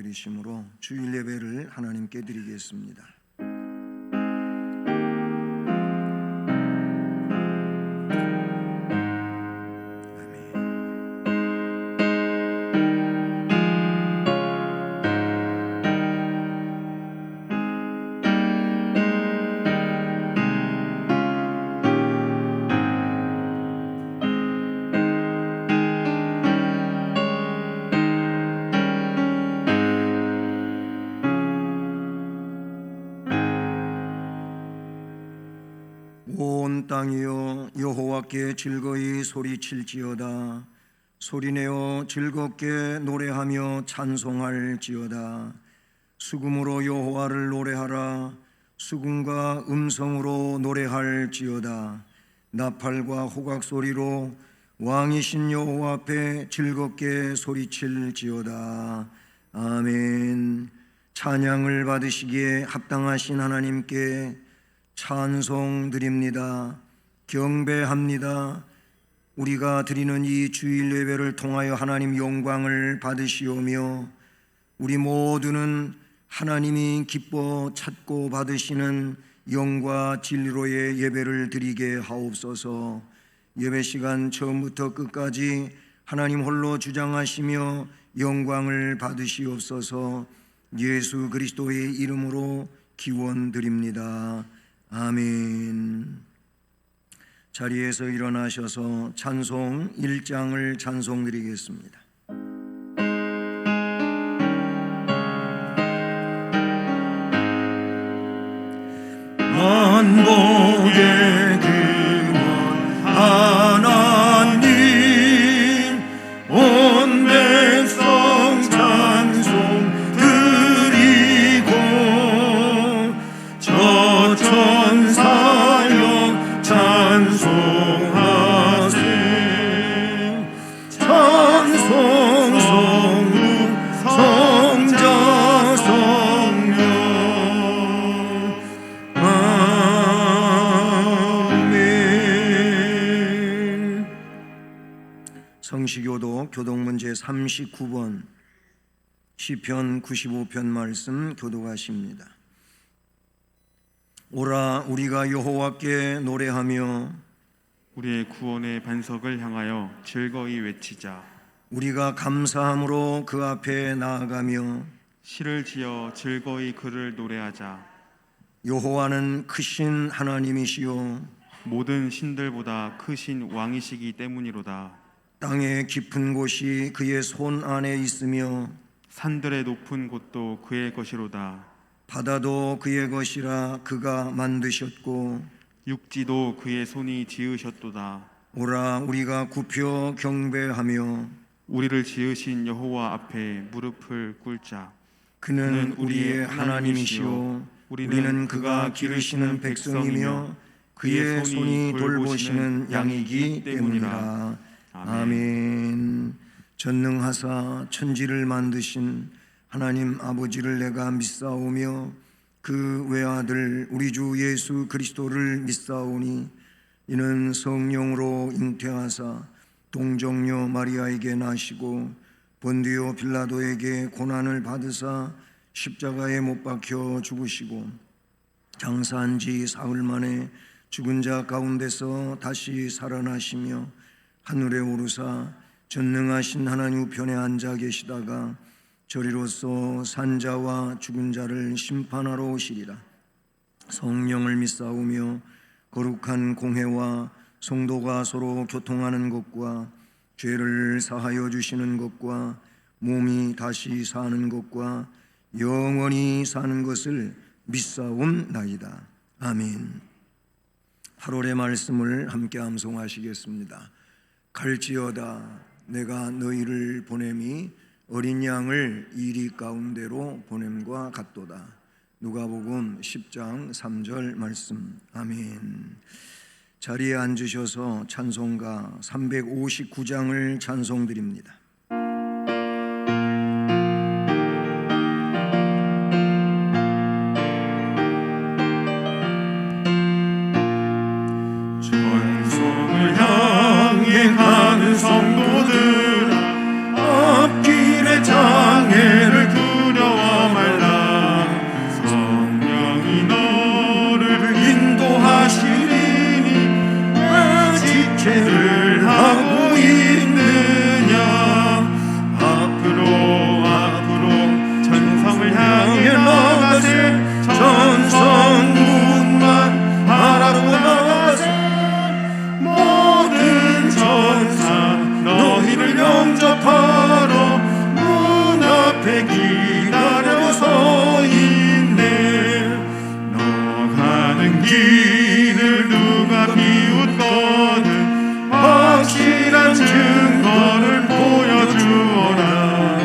드리심으로 주일 예배를 하나님께 드리겠습니다. 온 땅이여 여호와께 즐거이 소리칠지어다. 소리내어 즐겁게 노래하며 찬송할지어다. 수금으로 여호와를 노래하라. 수금과 음성으로 노래할지어다. 나팔과 호각 소리로 왕이신 여호와 앞에 즐겁게 소리칠지어다. 아멘. 찬양을 받으시기에 합당하신 하나님께 찬송 드립니다. 경배합니다. 우리가 드리는 이 주일 예배를 통하여 하나님 영광을 받으시오며 우리 모두는 하나님이 기뻐 찾고 받으시는 영과 진리로의 예배를 드리게 하옵소서. 예배 시간 처음부터 끝까지 하나님 홀로 주장하시며 영광을 받으시옵소서. 예수 그리스도의 이름으로 기원드립니다. 아멘. 자리에서 일어나셔서 찬송 1장을 찬송드리겠습니다. 만복의 근원 하나님 온 백성 찬송 드리고 저 천사여 찬송하세. 찬송 성부 성자 성령 아멘. 성시교도 교독문제 39번 시편 95편 말씀 교독하십니다. 오라 우리가 여호와께 노래하며 우리의 구원의 반석을 향하여 즐거이 외치자. 우리가 감사함으로 그 앞에 나아가며 시를 지어 즐거이 그를 노래하자. 여호와는 크신 하나님이시요 모든 신들보다 크신 왕이시기 때문이로다. 땅의 깊은 곳이 그의 손 안에 있으며 산들의 높은 곳도 그의 것이로다. 바다도 그의 것이라 그가 만드셨고 육지도 그의 손이 지으셨도다. 오라 우리가 굽혀 경배하며 우리를 지으신 여호와 앞에 무릎을 꿇자. 그는 우리의 하나님이시요 우리는 그가 기르시는 백성이며 그의 손이 돌보시는 양이기 때문이라. 아멘. 전능하사 천지를 만드신 하나님 아버지를 내가 믿사오며 그 외아들 우리 주 예수 그리스도를 믿사오니 이는 성령으로 잉태하사 동정녀 마리아에게 나시고 본디오 빌라도에게 고난을 받으사 십자가에 못 박혀 죽으시고 장사한 지 사흘 만에 죽은 자 가운데서 다시 살아나시며 하늘에 오르사 전능하신 하나님 우편에 앉아 계시다가 저리로서 산자와 죽은 자를 심판하러 오시리라. 성령을 믿사오며 거룩한 공회와 성도가 서로 교통하는 것과 죄를 사하여 주시는 것과 몸이 다시 사는 것과 영원히 사는 것을 믿사옵나이다. 아멘. 8월의 말씀을 함께 암송하시겠습니다. 갈지어다 내가 너희를 보냄이 어린 양을 이리 가운데로 보냄과 같도다. 누가복음 10장 3절 말씀. 아멘. 자리에 앉으셔서 찬송가 359장을 찬송드립니다. 전성을 향해 가는 성도들 앞길에 장애를 앞에 기다려 서 있네. 너 가는 길을 누가 비웃거든 확실한 증거를 보여주어라.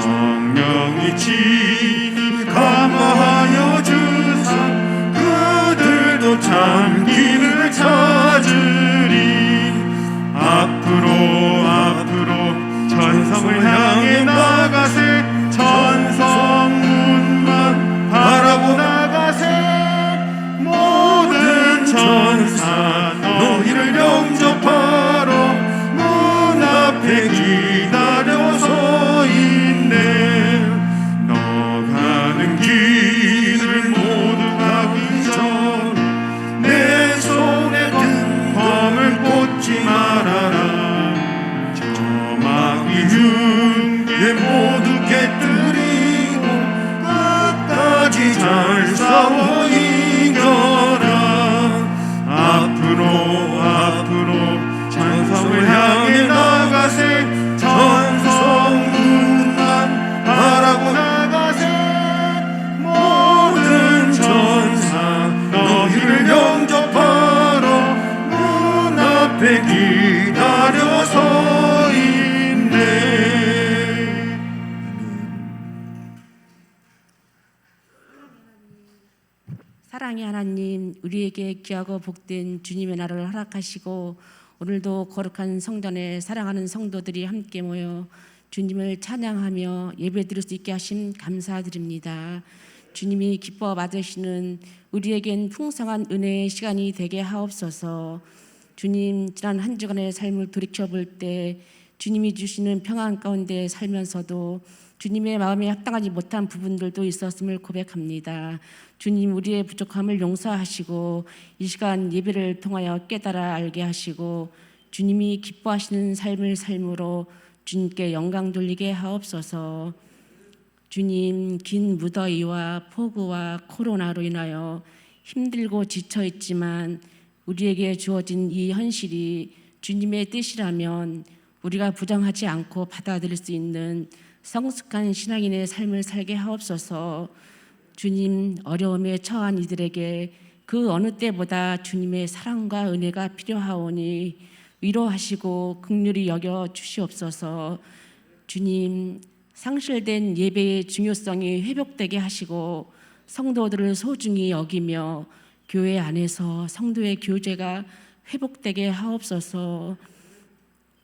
성령이 친히 감화하여 주사 그들도 참 길을 찾으리. 앞으로 천성을 향해 나가세. 천성문만 바라보 나가세. 모든 천사 너희를 영접하러 문 앞에 기다려 서 있네. 너 가는 길을 모두 가기 전 내 손에 든 검을 꽂지 말아라. 흉에 모두 깨뜨리고 끝까지 잘 싸워 이겨라. 앞으로 천성을 향해 나가세. 천성문만 바라고 나가세. 모든 천사 너희를 영접하러 문 앞에 기다려 서 있네. 사랑의 하나님, 우리에게 귀하고 복된 주님의 날을 허락하시고 오늘도 거룩한 성전에 사랑하는 성도들이 함께 모여 주님을 찬양하며 예배드릴 수 있게 하심 감사드립니다. 주님이 기뻐 받으시는 우리에겐 풍성한 은혜의 시간이 되게 하옵소서. 주님, 지난 한 주간의 삶을 돌이켜볼 때 주님이 주시는 평안 가운데 살면서도 주님의 마음에 합당하지 못한 부분들도 있었음을 고백합니다. 주님, 우리의 부족함을 용서하시고 이 시간 예배를 통하여 깨달아 알게 하시고 주님이 기뻐하시는 삶을 삶으로 주님께 영광 돌리게 하옵소서. 주님, 긴 무더위와 폭우와 코로나로 인하여 힘들고 지쳐 있지만 우리에게 주어진 이 현실이 주님의 뜻이라면 우리가 부정하지 않고 받아들일 수 있는 성숙한 신앙인의 삶을 살게 하옵소서. 주님, 어려움에 처한 이들에게 그 어느 때보다 주님의 사랑과 은혜가 필요하오니 위로하시고 긍휼히 여겨 주시옵소서. 주님, 상실된 예배의 중요성이 회복되게 하시고 성도들을 소중히 여기며 교회 안에서 성도의 교제가 회복되게 하옵소서.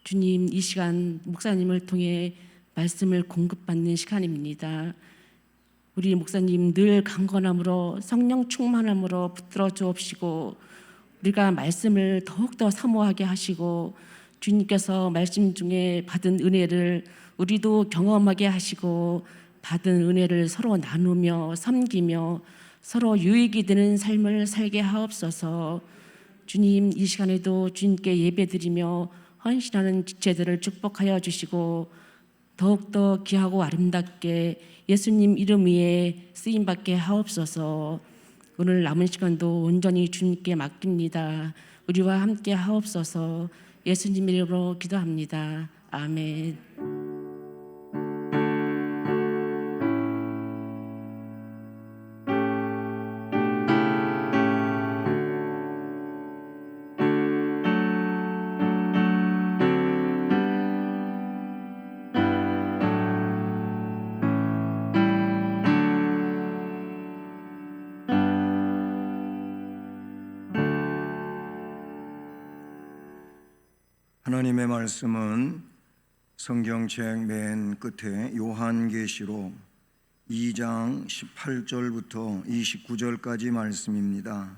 주님, 이 시간 목사님을 통해 말씀을 공급받는 시간입니다. 우리 목사님 늘 강건함으로 성령 충만함으로 붙들어 주옵시고 우리가 말씀을 더욱더 사모하게 하시고 주님께서 말씀 중에 받은 은혜를 우리도 경험하게 하시고 받은 은혜를 서로 나누며 섬기며 서로 유익이 되는 삶을 살게 하옵소서. 주님, 이 시간에도 주님께 예배드리며 헌신하는 지체들을 축복하여 주시고 더욱더 귀하고 아름답게 예수님 이름 위에 쓰임받게 하옵소서. 오늘 남은 시간도 온전히 주님께 맡깁니다. 우리와 함께 하옵소서. 예수님 이름으로 기도합니다. 아멘. 하나님의 말씀은 성경책 맨 끝에 요한계시록 2장 18절부터 29절까지 말씀입니다.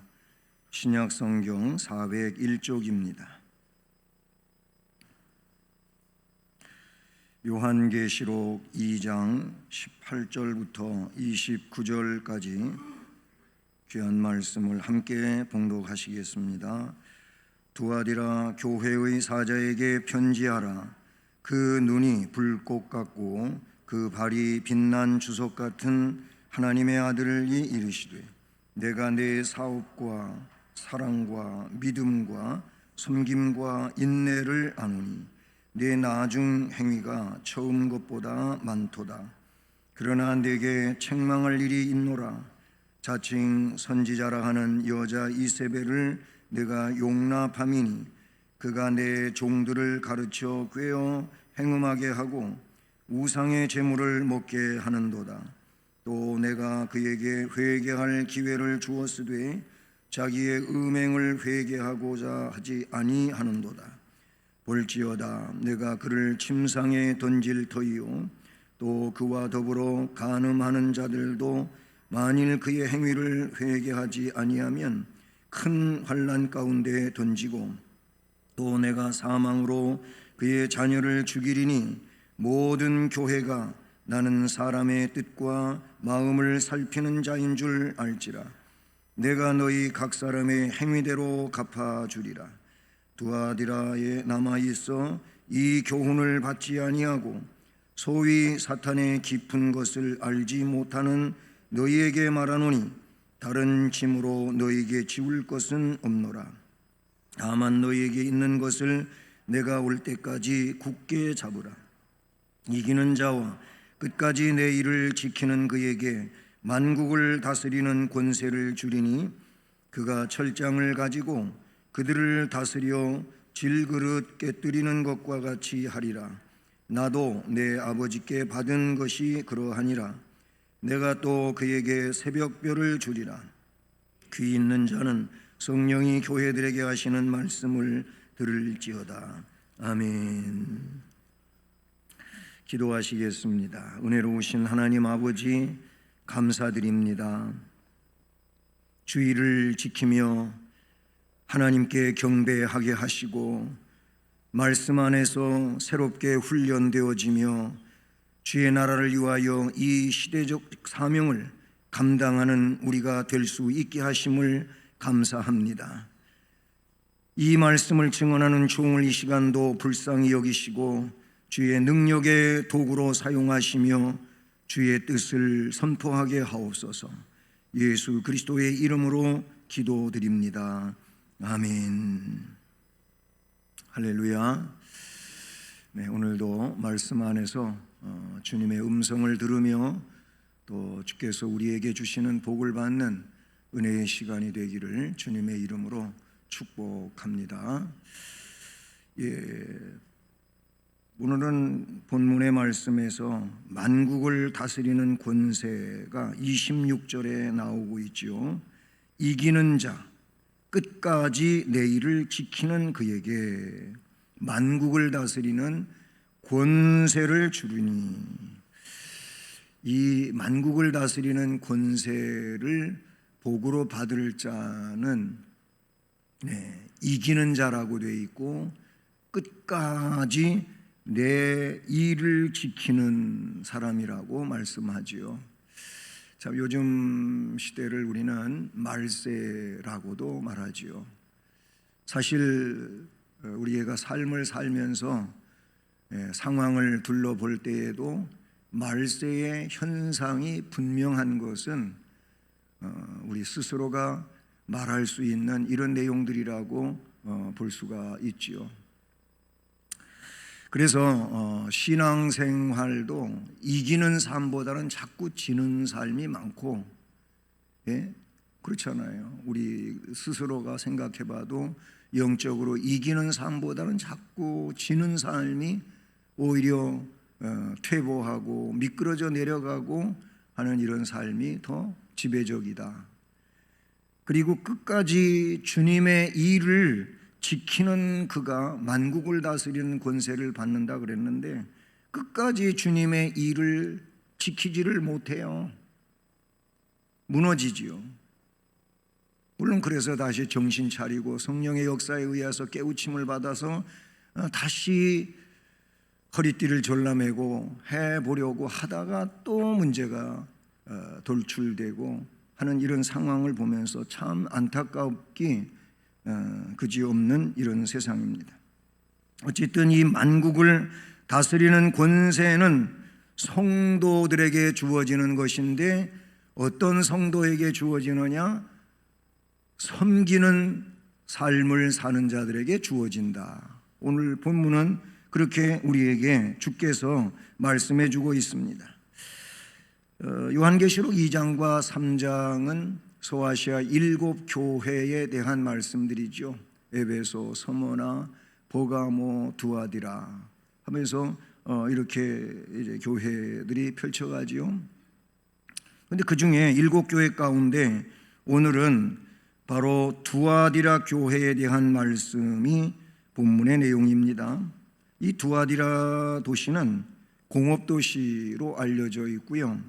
신약성경 401쪽입니다. 요한계시록 2장 18절부터 29절까지 귀한 말씀을 함께 봉독하시겠습니다. 두아디라 교회의 사자에게 편지하라. 그 눈이 불꽃 같고 그 발이 빛난 주석 같은 하나님의 아들이 이르시되 내가 내 사업과 사랑과 믿음과 섬김과 인내를 아노니 내 나중 행위가 처음 것보다 많도다. 그러나 내게 책망할 일이 있노라. 자칭 선지자라 하는 여자 이세벨을 내가 용납함이니 그가 내 종들을 가르쳐 꿰어 행음하게 하고 우상의 제물을 먹게 하는도다. 또 내가 그에게 회개할 기회를 주었으되 자기의 음행을 회개하고자 하지 아니하는도다. 볼지어다 내가 그를 침상에 던질 터이요 또 그와 더불어 간음하는 자들도 만일 그의 행위를 회개하지 아니하면 큰 환난 가운데 던지고 또 내가 사망으로 그의 자녀를 죽이리니 모든 교회가 나는 사람의 뜻과 마음을 살피는 자인 줄 알지라. 내가 너희 각 사람의 행위대로 갚아주리라. 두아디라에 남아있어 이 교훈을 받지 아니하고 소위 사탄의 깊은 것을 알지 못하는 너희에게 말하노니 다른 짐으로 너희에게 지울 것은 없노라. 다만 너희에게 있는 것을 내가 올 때까지 굳게 잡으라. 이기는 자와 끝까지 내 일을 지키는 그에게 만국을 다스리는 권세를 주리니 그가 철장을 가지고 그들을 다스려 질그릇 깨뜨리는 것과 같이 하리라. 나도 내 아버지께 받은 것이 그러하니라. 내가 또 그에게 새벽별을 주리라. 귀 있는 자는 성령이 교회들에게 하시는 말씀을 들을지어다. 아멘. 기도하시겠습니다. 은혜로우신 하나님 아버지 감사드립니다. 주의를 지키며 하나님께 경배하게 하시고 말씀 안에서 새롭게 훈련되어지며 주의 나라를 위하여 이 시대적 사명을 감당하는 우리가 될 수 있게 하심을 감사합니다. 이 말씀을 증언하는 종을 이 시간도 불쌍히 여기시고 주의 능력의 도구로 사용하시며 주의 뜻을 선포하게 하옵소서. 예수 그리스도의 이름으로 기도드립니다. 아멘. 할렐루야. 네, 오늘도 말씀 안에서 주님의 음성을 들으며 또 주께서 우리에게 주시는 복을 받는 은혜의 시간이 되기를 주님의 이름으로 축복합니다. 오늘은 본문의 말씀에서 만국을 다스리는 권세가 26절에 나오고 있지요. 이기는 자, 끝까지 내 일을 지키는 그에게 만국을 다스리는 권세를 주리니, 이 만국을 다스리는 권세를 복으로 받을 자는 이기는 자라고 되어 있고 끝까지 내 일을 지키는 사람이라고 말씀하지요. 자, 요즘 시대를 우리는 말세라고도 말하지요. 사실 우리가 삶을 살면서 상황을 둘러볼 때에도 말세의 현상이 분명한 것은 우리 스스로가 말할 수 있는 이런 내용들이라고 볼 수가 있지요. 그래서 신앙생활도 이기는 삶보다는 자꾸 지는 삶이 많고, 그렇잖아요. 우리 스스로가 생각해봐도 영적으로 이기는 삶보다는 자꾸 지는 삶이 오히려 퇴보하고 미끄러져 내려가고 하는 이런 삶이 더 지배적이다. 그리고 끝까지 주님의 일을 지키는 그가 만국을 다스리는 권세를 받는다 그랬는데 끝까지 주님의 일을 지키지를 못해요. 무너지지요. 물론 그래서 다시 정신 차리고 성령의 역사에 의해서 깨우침을 받아서 다시 허리띠를 졸라매고 해보려고 하다가 또 문제가 돌출되고 하는 이런 상황을 보면서 참 안타깝기 그지없는 이런 세상입니다. 어쨌든 이 만국을 다스리는 권세는 성도들에게 주어지는 것인데 어떤 성도에게 주어지느냐? 섬기는 삶을 사는 자들에게 주어진다. 오늘 본문은 그렇게 우리에게 주께서 말씀해 주고 있습니다. 요한계시록 2장과 3장은 소아시아 7교회에 대한 말씀들이죠. 에베소, 서머나, 보가모, 두아디라 하면서 이렇게 이제 교회들이 펼쳐가지요. 그런데 그 중에 7교회 가운데 오늘은 바로 두아디라 교회에 대한 말씀이 본문의 내용입니다. 이 두아디라 도시는 공업도시로 알려져 있고요.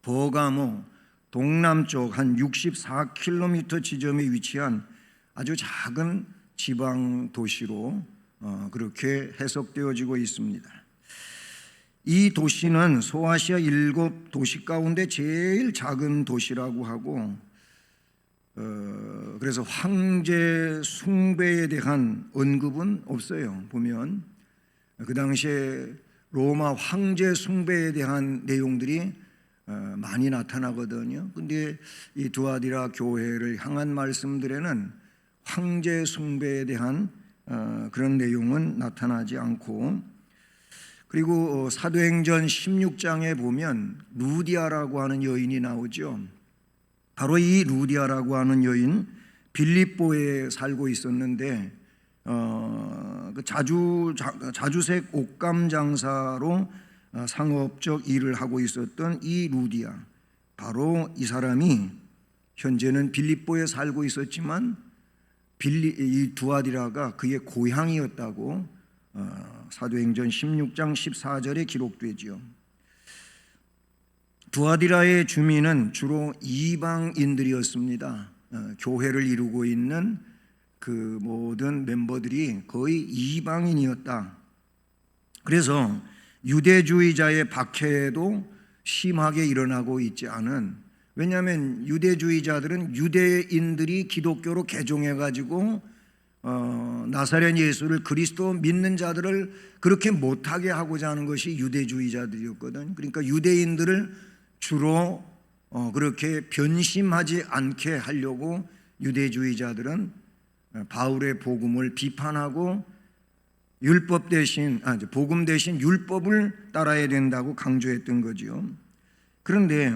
버가모 동남쪽 한 64km 지점에 위치한 아주 작은 지방 도시로 그렇게 해석되어지고 있습니다. 이 도시는 소아시아 7도시 가운데 제일 작은 도시라고 하고, 그래서 황제 숭배에 대한 언급은 없어요. 보면 그 당시에 로마 황제 숭배에 대한 내용들이 많이 나타나거든요. 근데 이 두아디라 교회를 향한 말씀들에는 황제 숭배에 대한 그런 내용은 나타나지 않고, 그리고 사도행전 16장에 보면 루디아라고 하는 여인이 나오죠. 바로 이 루디아라고 하는 여인, 빌립보에 살고 있었는데 그 자주색 옷감 장사로 상업적 일을 하고 있었던 이 루디아, 바로 이 사람이 현재는 빌립보에 살고 있었지만 이 두아디라가 그의 고향이었다고 사도행전 16장 14절에 기록되지요. 두아디라의 주민은 주로 이방인들이었습니다. 교회를 이루고 있는 그 모든 멤버들이 거의 이방인이었다. 그래서 유대주의자의 박해도 심하게 일어나고 있지 않은, 왜냐하면 유대주의자들은 유대인들이 기독교로 개종해가지고 나사렛 예수를 그리스도 믿는 자들을 그렇게 못하게 하고자 하는 것이 유대주의자들이었거든. 그러니까 유대인들을 주로 그렇게 변심하지 않게 하려고 유대주의자들은 바울의 복음을 비판하고 율법 대신 복음 대신 율법을 따라야 된다고 강조했던 거지요. 그런데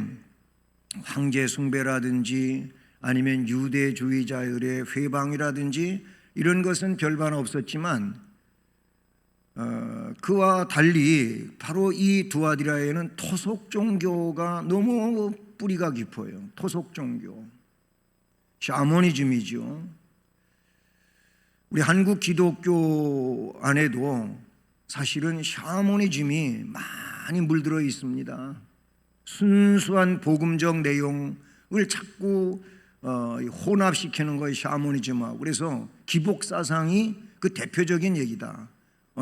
황제 숭배라든지 아니면 유대주의자들의 회방이라든지 이런 것은 별반 없었지만 그와 달리 바로 이 두아디라에는 토속 종교가 너무 뿌리가 깊어요. 토속 종교, 샤머니즘이죠. 우리 한국 기독교 안에도 사실은 샤머니즘이 많이 물들어 있습니다. 순수한 복음적 내용을 자꾸 혼합시키는 거예요, 샤머니즘하고. 그래서 기복사상이 그 대표적인 얘기다,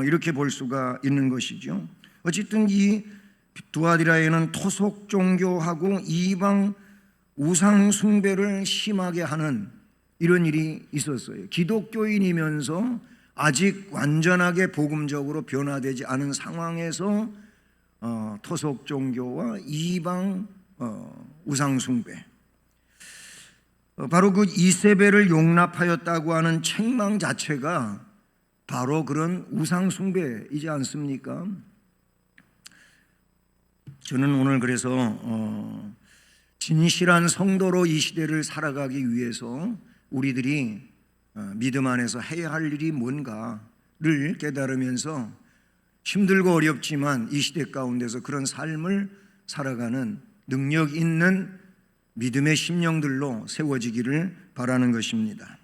이렇게 볼 수가 있는 것이죠. 어쨌든 이 두아디라에는 토속 종교하고 이방 우상 숭배를 심하게 하는 이런 일이 있었어요. 기독교인이면서 아직 완전하게 복음적으로 변화되지 않은 상황에서 토속 종교와 이방 우상 숭배, 바로 그 이세벨을 용납하였다고 하는 책망 자체가 바로 그런 우상 숭배이지 않습니까? 저는 오늘 그래서 진실한 성도로 이 시대를 살아가기 위해서 우리들이 믿음 안에서 해야 할 일이 뭔가를 깨달으면서 힘들고 어렵지만 이 시대 가운데서 그런 삶을 살아가는 능력 있는 믿음의 심령들로 세워지기를 바라는 것입니다.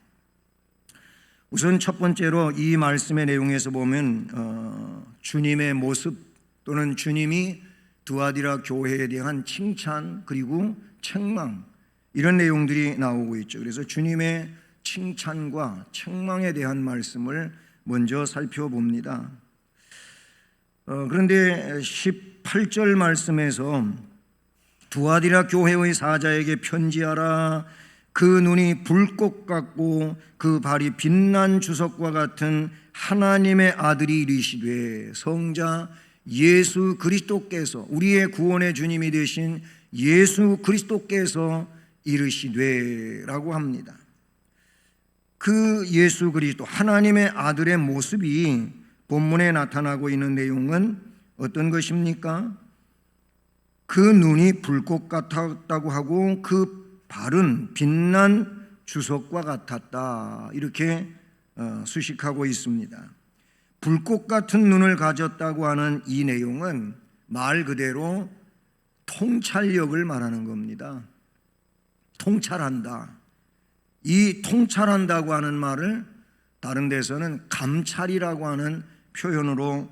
우선 첫 번째로 이 말씀의 내용에서 보면 주님의 모습 또는 주님이 두아디라 교회에 대한 칭찬 그리고 책망, 이런 내용들이 나오고 있죠. 그래서 주님의 칭찬과 책망에 대한 말씀을 먼저 살펴봅니다. 그런데 18절 말씀에서 두아디라 교회의 사자에게 편지하라. 그 눈이 불꽃 같고 그 발이 빛난 주석과 같은 하나님의 아들이 이르시되, 성자 예수 그리스도께서, 우리의 구원의 주님이 되신 예수 그리스도께서 이르시되 라고 합니다. 그 예수 그리스도 하나님의 아들의 모습이 본문에 나타나고 있는 내용은 어떤 것입니까? 그 눈이 불꽃 같았다고 하고 그 발은 빛난 주석과 같았다. 이렇게 수식하고 있습니다. 불꽃 같은 눈을 가졌다고 하는 이 내용은 말 그대로 통찰력을 말하는 겁니다. 통찰한다. 이 통찰한다고 하는 말을 다른 데서는 감찰이라고 하는 표현으로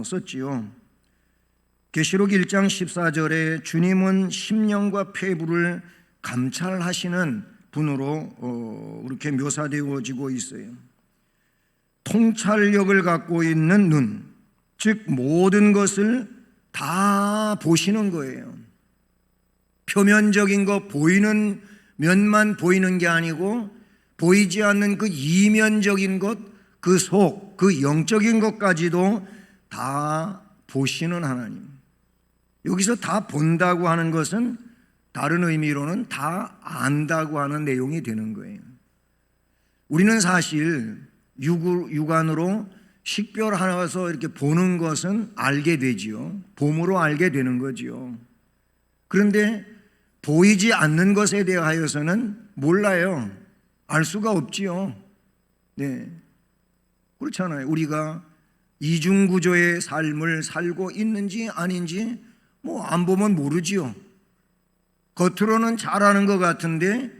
썼지요. 계시록 1장 14절에 주님은 심령과 폐부를 감찰하시는 분으로 그렇게 묘사되어지고 있어요. 통찰력을 갖고 있는 눈, 즉 모든 것을 다 보시는 거예요. 표면적인 것, 보이는 면만 보이는 게 아니고 보이지 않는 그 이면적인 것, 그 속, 그 영적인 것까지도 다 보시는 하나님. 여기서 다 본다고 하는 것은 다른 의미로는 다 안다고 하는 내용이 되는 거예요. 우리는 사실 육안으로 식별하여서 이렇게 보는 것은 알게 되지요. 봄으로 알게 되는 거지요. 그런데 보이지 않는 것에 대하여서는 몰라요. 알 수가 없지요. 네. 그렇잖아요. 우리가 이중구조의 삶을 살고 있는지 아닌지 뭐 안 보면 모르지요. 겉으로는 잘하는 것 같은데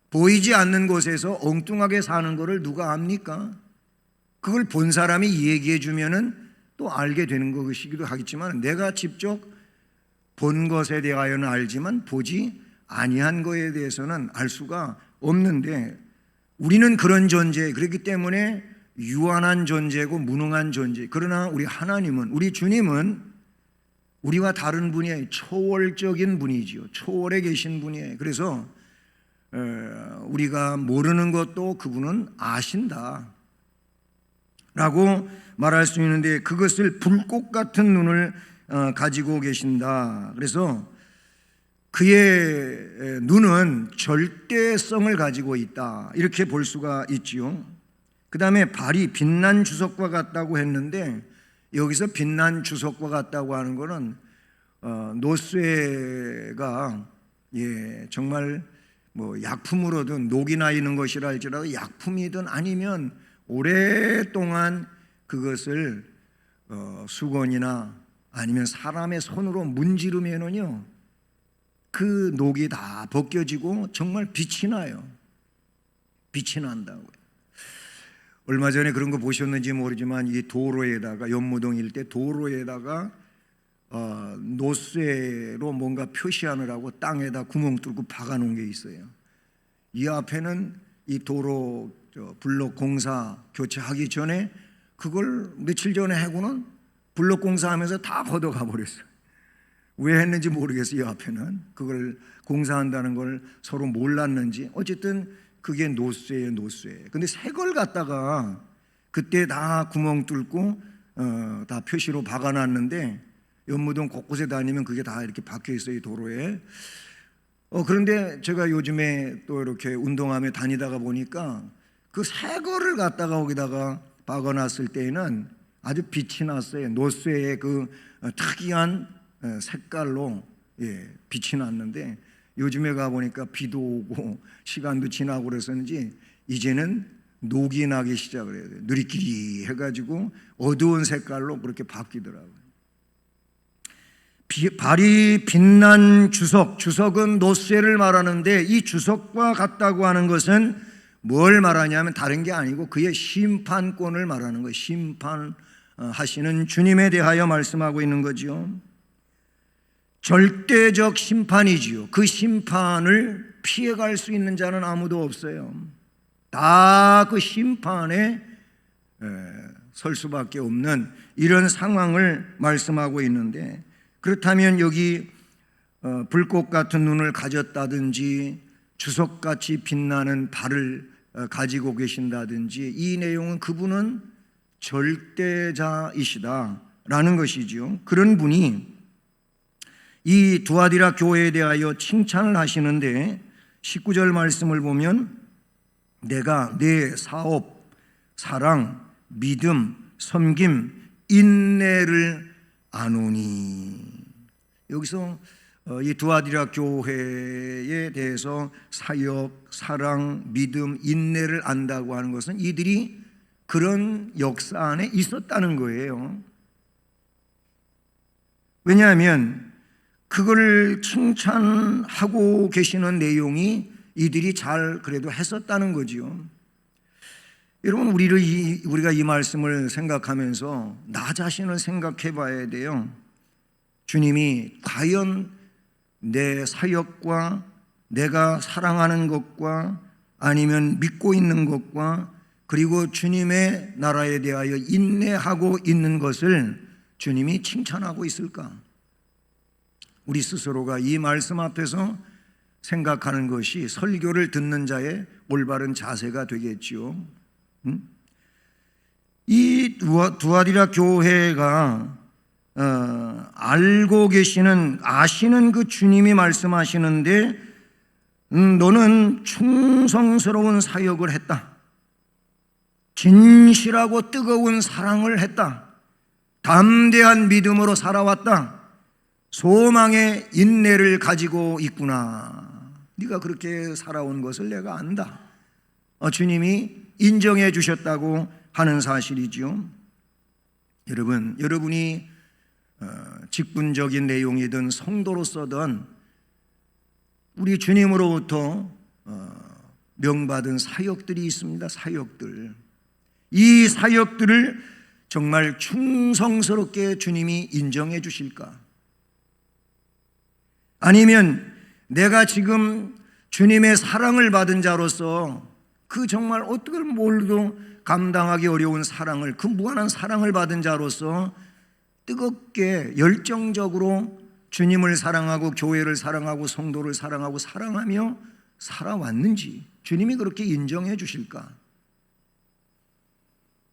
보이지 않는 곳에서 엉뚱하게 사는 것을 누가 압니까? 그걸 본 사람이 얘기해 주면은 또 알게 되는 것이기도 하겠지만 내가 직접 본 것에 대하여는 알지만 보지 아니한 것에 대해서는 알 수가 없는데 우리는 그런 존재, 그렇기 때문에 유한한 존재고 무능한 존재. 그러나 우리 하나님은, 우리 주님은 우리와 다른 분이에요. 초월적인 분이지요. 초월에 계신 분이에요. 그래서 우리가 모르는 것도 그분은 아신다 라고 말할 수 있는데 그것을 불꽃 같은 눈을 가지고 계신다. 그래서 그의 눈은 절대성을 가지고 있다. 이렇게 볼 수가 있지요. 그 다음에 발이 빛난 주석과 같다고 했는데 여기서 빛난 주석과 같다고 하는 것은 노쇠가 정말 뭐 약품으로든 녹이 나 있는 것이라 할지라도 약품이든 아니면 오랫동안 그것을 수건이나 아니면 사람의 손으로 문지르면은요 그 녹이 다 벗겨지고 정말 빛이 나요. 빛이 난다고요. 얼마 전에 그런 거 보셨는지 모르지만 이 도로에다가 연무동 일대 도로에다가 노쇠로 뭔가 표시하느라고 땅에다 구멍 뚫고 박아놓은 게 있어요. 이 앞에는 이 도로 블록 공사 교체하기 전에 그걸 며칠 전에 해고는 블록 공사하면서 다 걷어가 버렸어요. 왜 했는지 모르겠어요. 이 앞에는 그걸 공사한다는 걸 서로 몰랐는지 어쨌든 그게 노쇠예요. 노쇠. 근데 새 걸 갖다가 그때 다 구멍 뚫고 다 표시로 박아놨는데 연무동 곳곳에 다니면 그게 다 이렇게 박혀 있어요. 이 도로에. 그런데 제가 요즘에 또 이렇게 운동하며 다니다가 보니까 그 새 거를 갖다가 거기다가 박아놨을 때에는 아주 빛이 났어요. 노쇠의 그 특이한 색깔로 빛이 났는데 요즘에 가보니까 비도 오고 시간도 지나고 그래서인지 이제는 녹이 나기 시작을 해야 돼요. 느리끼리 해가지고 어두운 색깔로 그렇게 바뀌더라고요. 발이 빛난 주석, 주석은 노쇠를 말하는데 이 주석과 같다고 하는 것은 뭘 말하냐면 다른 게 아니고 그의 심판권을 말하는 거예요. 심판하시는 주님에 대하여 말씀하고 있는 거지요. 절대적 심판이지요. 그 심판을 피해갈 수 있는 자는 아무도 없어요. 다 그 심판에 설 수밖에 없는 이런 상황을 말씀하고 있는데 그렇다면 여기 불꽃 같은 눈을 가졌다든지 주석같이 빛나는 발을 가지고 계신다든지 이 내용은 그분은 절대자이시다라는 것이지요. 그런 분이 이 두아디라 교회에 대하여 칭찬을 하시는데 19절 말씀을 보면 내가 내 사업, 사랑, 믿음, 섬김, 인내를 아노니. 여기서 이 두아디라 교회에 대해서 사역, 사랑, 믿음, 인내를 안다고 하는 것은 이들이 그런 역사 안에 있었다는 거예요. 왜냐하면 그걸 칭찬하고 계시는 내용이 이들이 잘 그래도 했었다는 거지요. 여러분, 우리가 이 말씀을 생각하면서 나 자신을 생각해 봐야 돼요. 주님이 과연 내 사역과 내가 사랑하는 것과 아니면 믿고 있는 것과 그리고 주님의 나라에 대하여 인내하고 있는 것을 주님이 칭찬하고 있을까? 우리 스스로가 이 말씀 앞에서 생각하는 것이 설교를 듣는 자의 올바른 자세가 되겠지요. 이 두아디라 교회가 알고 계시는, 아시는 그 주님이 말씀하시는데 너는 충성스러운 사역을 했다, 진실하고 뜨거운 사랑을 했다, 담대한 믿음으로 살아왔다, 소망의 인내를 가지고 있구나. 네가 그렇게 살아온 것을 내가 안다. 주님이 인정해 주셨다고 하는 사실이죠. 여러분이 직분적인 내용이든 성도로서든 우리 주님으로부터 명받은 사역들이 있습니다. 사역들. 이 사역들을 정말 충성스럽게 주님이 인정해 주실까? 아니면 내가 지금 주님의 사랑을 받은 자로서 그 정말 어떻게 몰라도 감당하기 어려운 사랑을, 그 무한한 사랑을 받은 자로서 뜨겁게 열정적으로 주님을 사랑하고 교회를 사랑하고 성도를 사랑하고 사랑하며 살아왔는지 주님이 그렇게 인정해 주실까?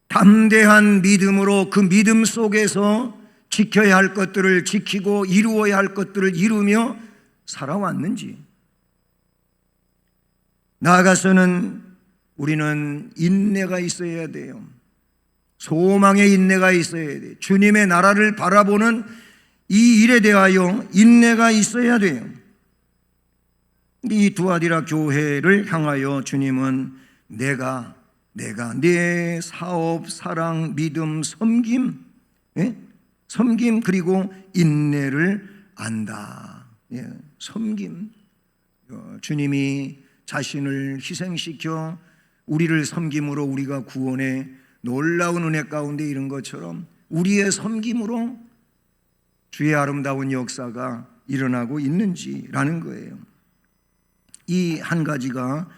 담대한 믿음으로 그 믿음 속에서 지켜야 할 것들을 지키고 이루어야 할 것들을 이루며 살아왔는지. 나아가서는 우리는 인내가 있어야 돼요. 소망의 인내가 있어야 돼요. 주님의 나라를 바라보는 이 일에 대하여 인내가 있어야 돼요. 이 두아디라 교회를 향하여 주님은 내가 내 사업, 사랑, 믿음, 섬김, 섬김 그리고 인내를 안다. 섬김. 주님이 자신을 희생시켜 우리를 섬김으로 우리가 구원의 놀라운 은혜 가운데 이른 것처럼 우리의 섬김으로 주의 아름다운 역사가 일어나고 있는지라는 거예요. 이 한 가지가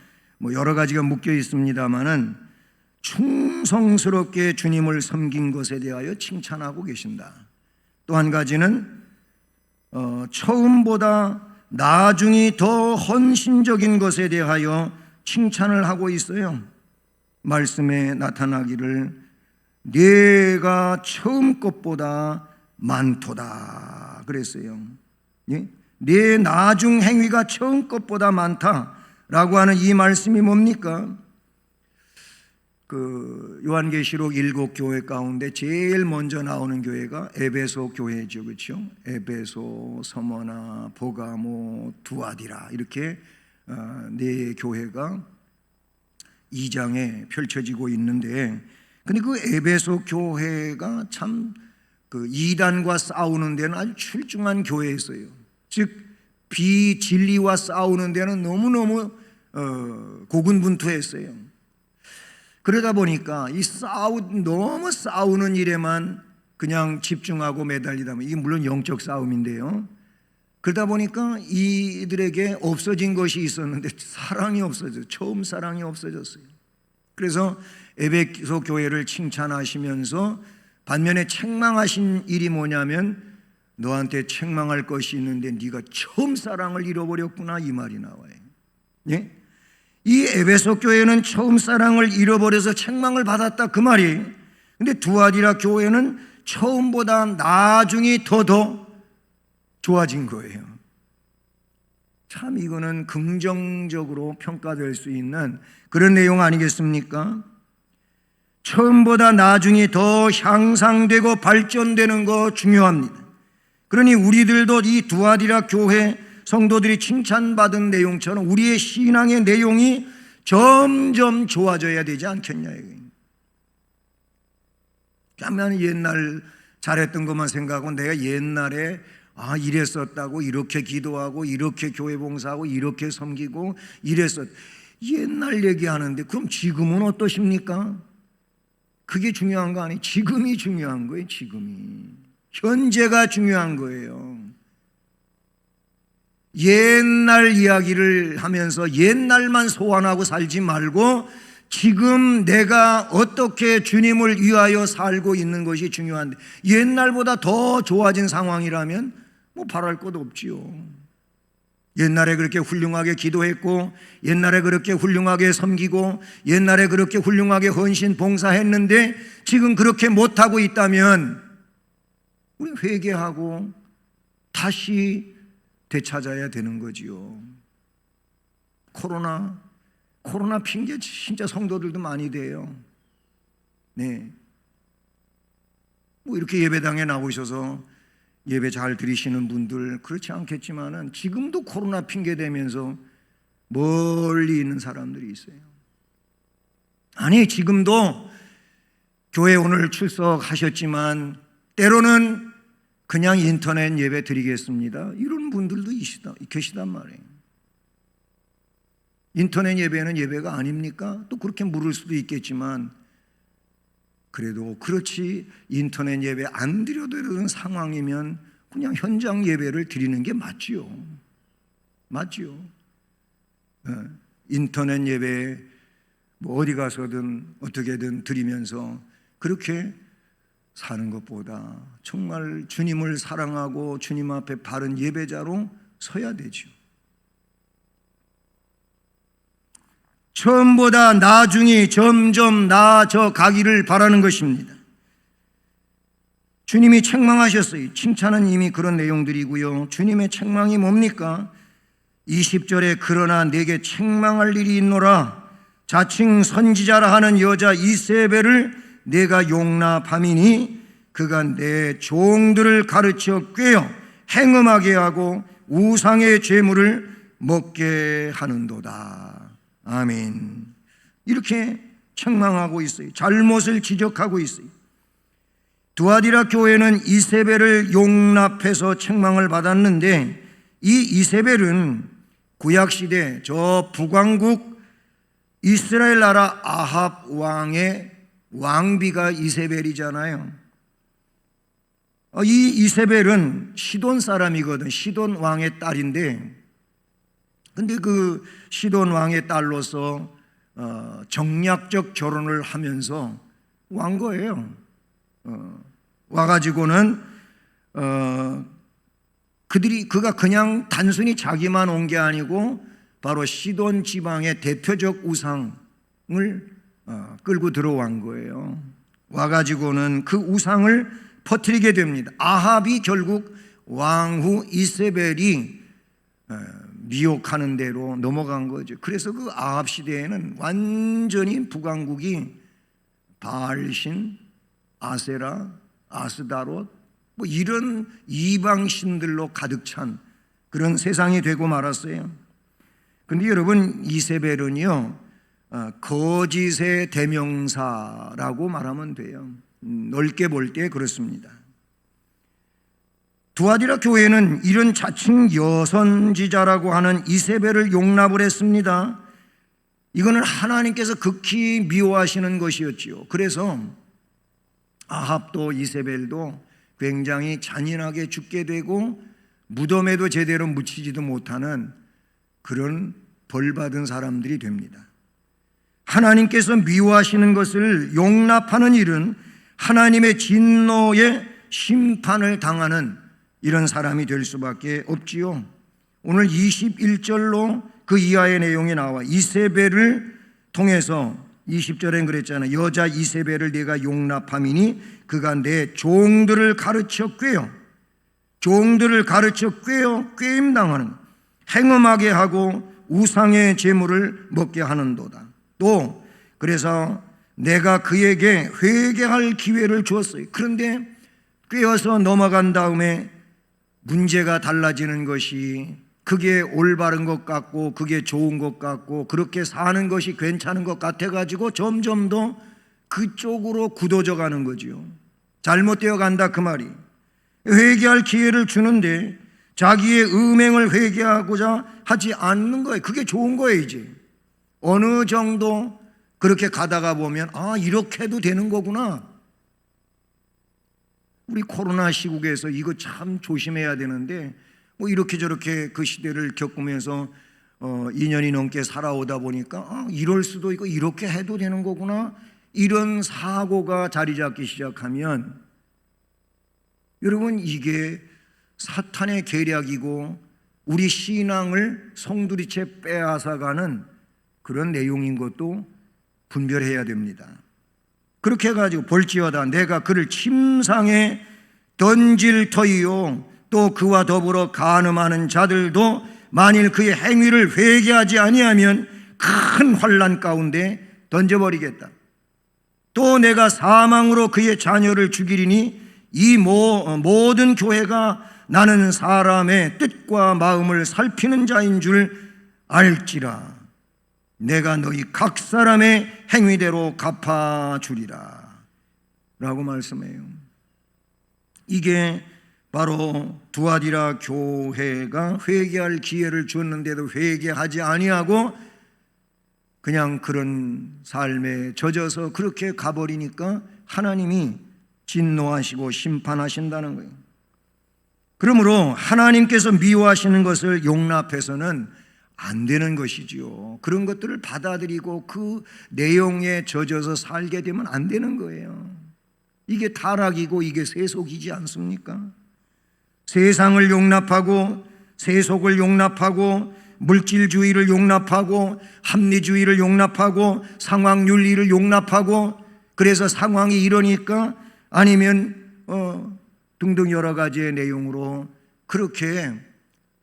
여러 가지가 묶여 있습니다마는 충성스럽게 주님을 섬긴 것에 대하여 칭찬하고 계신다. 또 한 가지는 처음보다 나중이 더 헌신적인 것에 대하여 칭찬을 하고 있어요. 말씀에 나타나기를 내가 처음 것보다 많도다 그랬어요. 내 나중 행위가 처음 것보다 많다라고 하는 이 말씀이 뭡니까? 그 요한계시록 7교회 가운데 제일 먼저 나오는 교회가 에베소 교회죠, 그렇죠? 에베소, 서머나, 보가모, 두아디라 이렇게 네 교회가 2장에 펼쳐지고 있는데, 근데 그 에베소 교회가 참 그 이단과 싸우는 데는 아주 출중한 교회였어요. 즉 비진리와 싸우는 데는 너무너무 고군분투했어요. 그러다 보니까 너무 싸우는 일에만 그냥 집중하고 매달리다 보면, 이게 물론 영적 싸움인데요, 그러다 보니까 이들에게 없어진 것이 있었는데 사랑이 없어졌어요. 처음 사랑이 없어졌어요. 그래서 에베소 교회를 칭찬하시면서 반면에 책망하신 일이 뭐냐면 너한테 책망할 것이 있는데 네가 처음 사랑을 잃어버렸구나, 이 말이 나와요. 예? 이 에베소 교회는 처음 사랑을 잃어버려서 책망을 받았다, 그 말이. 근데 두아디라 교회는 처음보다 나중이 더 좋아진 거예요. 참 이거는 긍정적으로 평가될 수 있는 그런 내용 아니겠습니까? 처음보다 나중이 더 향상되고 발전되는 거 중요합니다. 그러니 우리들도 이 두아디라 교회 성도들이 칭찬받은 내용처럼 우리의 신앙의 내용이 점점 좋아져야 되지 않겠냐. 나는 옛날 잘했던 것만 생각하고 내가 옛날에 이랬었다고, 이렇게 기도하고 이렇게 교회 봉사하고 이렇게 섬기고 이랬었. 옛날 얘기하는데 그럼 지금은 어떠십니까? 그게 중요한 거 아니에요. 지금이 중요한 거예요. 지금이. 현재가 중요한 거예요. 옛날 이야기를 하면서 옛날만 소환하고 살지 말고 지금 내가 어떻게 주님을 위하여 살고 있는 것이 중요한데, 옛날보다 더 좋아진 상황이라면 뭐 바랄 것 없지요. 옛날에 그렇게 훌륭하게 기도했고, 옛날에 그렇게 훌륭하게 섬기고, 옛날에 그렇게 훌륭하게 헌신 봉사했는데 지금 그렇게 못하고 있다면 우리 회개하고 다시 되찾아야 되는 거지요. 코로나 핑계 진짜 성도들도 많이 돼요. 네. 뭐 이렇게 예배당에 나오셔서 예배 잘 드리시는 분들 그렇지 않겠지만은 지금도 코로나 핑계 대면서 멀리 있는 사람들이 있어요. 아니, 지금도 교회 오늘 출석하셨지만 때로는 그냥 인터넷 예배 드리겠습니다, 이런 분들도 계시단 말이에요. 인터넷 예배는 예배가 아닙니까? 또 그렇게 물을 수도 있겠지만, 그래도 그렇지 인터넷 예배 안 드려도 되는 상황이면 그냥 현장 예배를 드리는 게 맞지요. 맞지요. 인터넷 예배 뭐 어디 가서든 어떻게든 드리면서 그렇게 사는 것보다 정말 주님을 사랑하고 주님 앞에 바른 예배자로 서야 되죠. 처음보다 나중이 점점 나아져 가기를 바라는 것입니다. 주님이 책망하셨어요. 칭찬은 이미 그런 내용들이고요. 주님의 책망이 뭡니까? 20절에 그러나 내게 책망할 일이 있노라. 자칭 선지자라 하는 여자 이세벨을 내가 용납함이니 그가 내 종들을 가르쳐 꾀어 행음하게 하고 우상의 제물을 먹게 하는도다. 아멘. 이렇게 책망하고 있어요. 잘못을 지적하고 있어요. 두아디라 교회는 이세벨을 용납해서 책망을 받았는데, 이 이세벨은 구약시대 저 북왕국 이스라엘 나라 아합 왕의 왕비가 이세벨이잖아요. 이 이세벨은 시돈 사람이거든. 시돈 왕의 딸인데, 근데 그 시돈 왕의 딸로서 정략적 결혼을 하면서 왕 거예요. 와가지고는 그가 그냥 단순히 자기만 온 게 아니고 바로 시돈 지방의 대표적 우상을 끌고 들어온 거예요. 와가지고는 그 우상을 퍼뜨리게 됩니다. 아합이 결국 왕후 이세벨이 미혹하는 대로 넘어간 거죠. 그래서 그 아합 시대에는 완전히 북왕국이 바알신, 아세라, 아스다롯 뭐 이런 이방신들로 가득 찬 그런 세상이 되고 말았어요. 그런데 여러분, 이세벨은요 거짓의 대명사라고 말하면 돼요. 넓게 볼 때 그렇습니다. 두아디라 교회는 이런 자칭 여선지자라고 하는 이세벨을 용납을 했습니다. 이거는 하나님께서 극히 미워하시는 것이었지요. 그래서 아합도 이세벨도 굉장히 잔인하게 죽게 되고 무덤에도 제대로 묻히지도 못하는 그런 벌받은 사람들이 됩니다. 하나님께서 미워하시는 것을 용납하는 일은 하나님의 진노의 심판을 당하는 이런 사람이 될 수밖에 없지요. 오늘 21절로 그 이하의 내용이 나와 이세벨을 통해서 20절엔 그랬잖아요. 여자 이세벨을 내가 용납함이니 그가 내 종들을 가르쳐 꾀어 꾀임당하는 행음하게 하고 우상의 제물을 먹게 하는도다. 또 그래서 내가 그에게 회개할 기회를 주었어요. 그런데 꾀어서 넘어간 다음에 문제가 달라지는 것이 그게 올바른 것 같고 그게 좋은 것 같고 그렇게 사는 것이 괜찮은 것 같아가지고 점점 더 그쪽으로 굳어져 가는 거지요. 잘못되어 간다 그 말이. 회개할 기회를 주는데 자기의 음행을 회개하고자 하지 않는 거예요. 그게 좋은 거예요. 이제 어느 정도 그렇게 가다가 보면 아, 이렇게 해도 되는 거구나. 우리 코로나 시국에서 이거 참 조심해야 되는데 뭐 이렇게 저렇게 그 시대를 겪으면서 2년이 넘게 살아오다 보니까 아, 이럴 수도 있고 이렇게 해도 되는 거구나. 이런 사고가 자리 잡기 시작하면 여러분, 이게 사탄의 계략이고 우리 신앙을 송두리째 빼앗아가는 그런 내용인 것도 분별해야 됩니다. 그렇게 해가지고 볼지어다 내가 그를 침상에 던질 터이요 또 그와 더불어 간음하는 자들도 만일 그의 행위를 회개하지 아니하면 큰 환난 가운데 던져버리겠다. 또 내가 사망으로 그의 자녀를 죽이리니 이 모든 교회가 나는 사람의 뜻과 마음을 살피는 자인 줄 알지라. 내가 너희 각 사람의 행위대로 갚아주리라 라고 말씀해요. 이게 바로 두아디라 교회가 회개할 기회를 줬는데도 회개하지 아니하고 그냥 그런 삶에 젖어서 그렇게 가버리니까 하나님이 진노하시고 심판하신다는 거예요. 그러므로 하나님께서 미워하시는 것을 용납해서는 안 되는 것이지요. 그런 것들을 받아들이고 그 내용에 젖어서 살게 되면 안 되는 거예요. 이게 타락이고 이게 세속이지 않습니까? 세상을 용납하고 세속을 용납하고 물질주의를 용납하고 합리주의를 용납하고 상황윤리를 용납하고 그래서 상황이 이러니까 아니면 등등 여러 가지의 내용으로 그렇게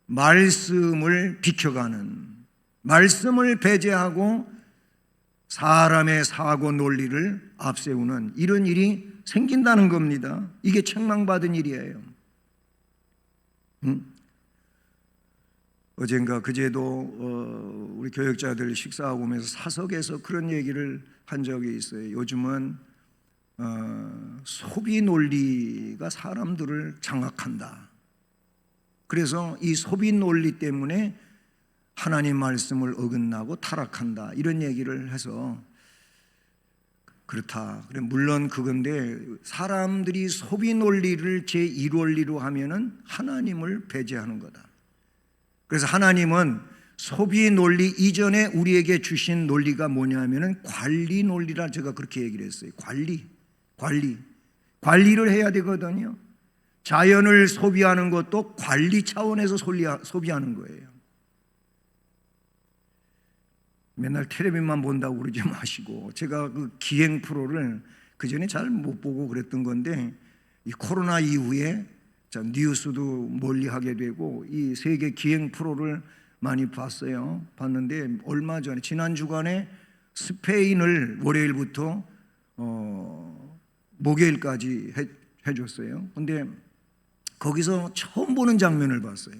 말씀을 비켜가는, 말씀을 배제하고 사람의 사고 논리를 앞세우는 이런 일이 생긴다는 겁니다. 이게 책망받은 일이에요. 어젠가 그제도 우리 교역자들 식사하고 오면서 사석에서 그런 얘기를 한 적이 있어요. 요즘은 소비 논리가 사람들을 장악한다. 그래서 이 소비 논리 때문에 하나님 말씀을 어긋나고 타락한다. 이런 얘기를 해서 그렇다. 그래 물론 그건데 사람들이 소비 논리를 제1원리로 하면은 하나님을 배제하는 거다. 그래서 하나님은 소비 논리 이전에 우리에게 주신 논리가 뭐냐면은 관리 논리라 제가 그렇게 얘기를 했어요. 관리를 해야 되거든요. 자연을 소비하는 것도 관리 차원에서 소비하는 거예요. 맨날 텔레비만 본다고 그러지 마시고 제가 그 기행 프로를 그전에 잘 못 보고 그랬던 건데 이 코로나 이후에 뉴스도 멀리 하게 되고 이 세계 기행 프로를 많이 봤는데 얼마 전에 지난 주간에 스페인을 월요일부터 목요일까지 해줬어요. 근데 거기서 처음 보는 장면을 봤어요.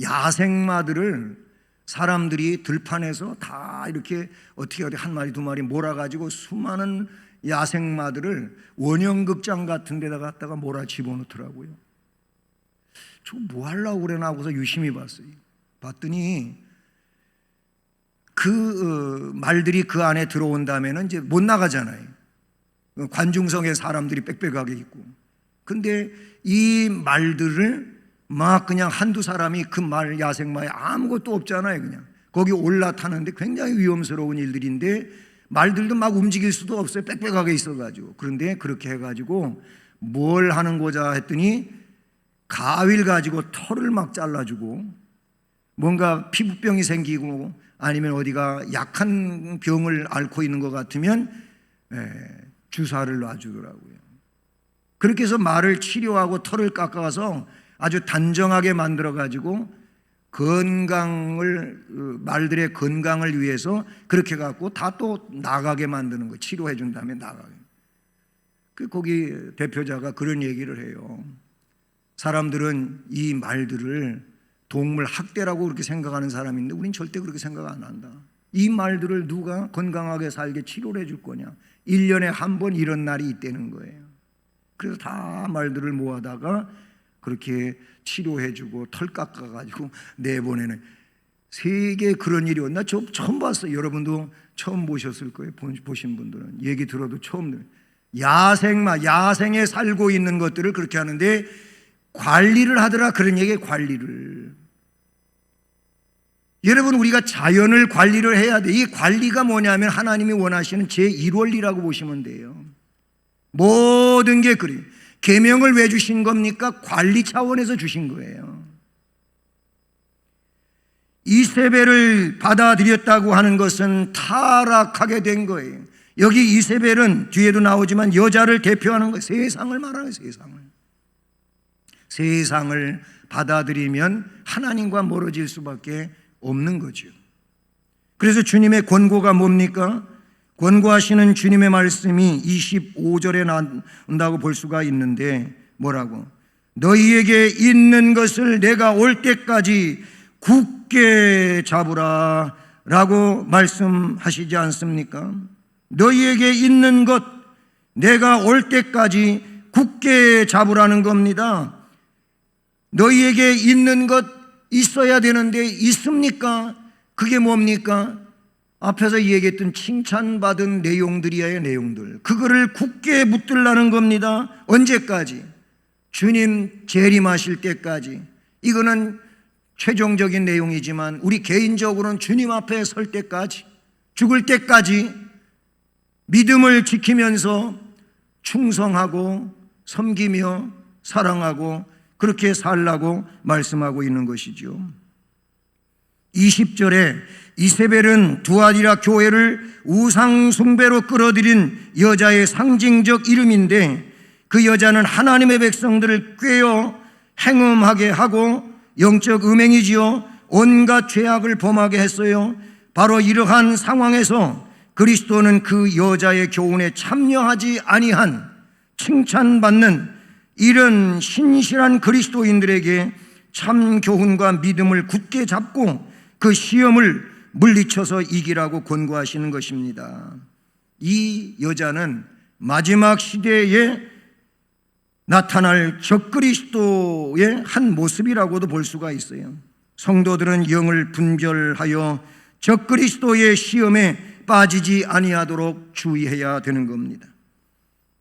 야생마들을 사람들이 들판에서 다 이렇게 어떻게 한 마리 두 마리 몰아가지고 수많은 야생마들을 원형극장 같은 데다 갖다가 몰아 집어넣더라고요. 저 뭐 하려고 그러나 하고서 유심히 봤더니 그 말들이 그 안에 들어온 다음에는 이제 못 나가잖아요. 관중석에 사람들이 빽빽하게 있고. 근데 이 말들을 막 그냥 한두 사람이 그 말 야생마에 아무것도 없잖아요. 그냥 거기 올라타는데 굉장히 위험스러운 일들인데 말들도 막 움직일 수도 없어요. 빽빽하게 있어가지고. 그런데 그렇게 해가지고 뭘 하는고자 했더니 가위를 가지고 털을 막 잘라주고 뭔가 피부병이 생기고 아니면 어디가 약한 병을 앓고 있는 것 같으면 주사를 놔주더라고요. 그렇게 해서 말을 치료하고 털을 깎아서 아주 단정하게 만들어가지고 말들의 건강을 위해서 그렇게 갖고 다 또 나가게 만드는 거예요. 치료해 준 다음에 나가게. 거기 대표자가 그런 얘기를 해요. 사람들은 이 말들을 동물 학대라고 그렇게 생각하는 사람이 있는데 우린 절대 그렇게 생각 안 한다. 이 말들을 누가 건강하게 살게 치료를 해줄 거냐. 1년에 한 번 이런 날이 있다는 거예요. 그래서 다 말들을 모아다가 그렇게 치료해주고 털 깎아가지고 내보내는, 세계에 그런 일이 왔나? 저 처음 봤어요. 여러분도 처음 보셨을 거예요. 보신 분들은 얘기 들어도 처음 들어요. 야생에 살고 있는 것들을 그렇게 하는데 관리를 하더라. 그런 얘기에 관리를. 여러분, 우리가 자연을 관리를 해야 돼. 이 관리가 뭐냐면 하나님이 원하시는 제1원리라고 보시면 돼요. 모든 게 그래요. 계명을 왜 주신 겁니까? 관리 차원에서 주신 거예요. 이세벨을 받아들였다고 하는 것은 타락하게 된 거예요. 여기 이세벨은 뒤에도 나오지만 여자를 대표하는 거예요. 세상을 말하는 거예요. 세상을 받아들이면 하나님과 멀어질 수밖에 없는 거죠. 그래서 주님의 권고가 뭡니까? 권고하시는 주님의 말씀이 25절에 나온다고 볼 수가 있는데 뭐라고? 너희에게 있는 것을 내가 올 때까지 굳게 잡으라 라고 말씀하시지 않습니까? 너희에게 있는 것 내가 올 때까지 굳게 잡으라는 겁니다. 너희에게 있는 것 있어야 되는데 있습니까? 그게 뭡니까? 앞에서 얘기했던 칭찬받은 내용들이에요. 내용들. 그거를 굳게 붙들라는 겁니다. 언제까지? 주님 재림하실 때까지. 이거는 최종적인 내용이지만 우리 개인적으로는 주님 앞에 설 때까지, 죽을 때까지 믿음을 지키면서 충성하고 섬기며 사랑하고 그렇게 살라고 말씀하고 있는 것이죠. 20절에 이세벨은 두아디라 교회를 우상 숭배로 끌어들인 여자의 상징적 이름인데 그 여자는 하나님의 백성들을 꾀어 행음하게 하고 영적 음행이지요. 온갖 죄악을 범하게 했어요. 바로 이러한 상황에서 그리스도는 그 여자의 교훈에 참여하지 아니한 칭찬받는 이런 신실한 그리스도인들에게 참 교훈과 믿음을 굳게 잡고 그 시험을 물리쳐서 이기라고 권고하시는 것입니다. 이 여자는 마지막 시대에 나타날 적그리스도의 한 모습이라고도 볼 수가 있어요. 성도들은 영을 분별하여 적그리스도의 시험에 빠지지 아니하도록 주의해야 되는 겁니다.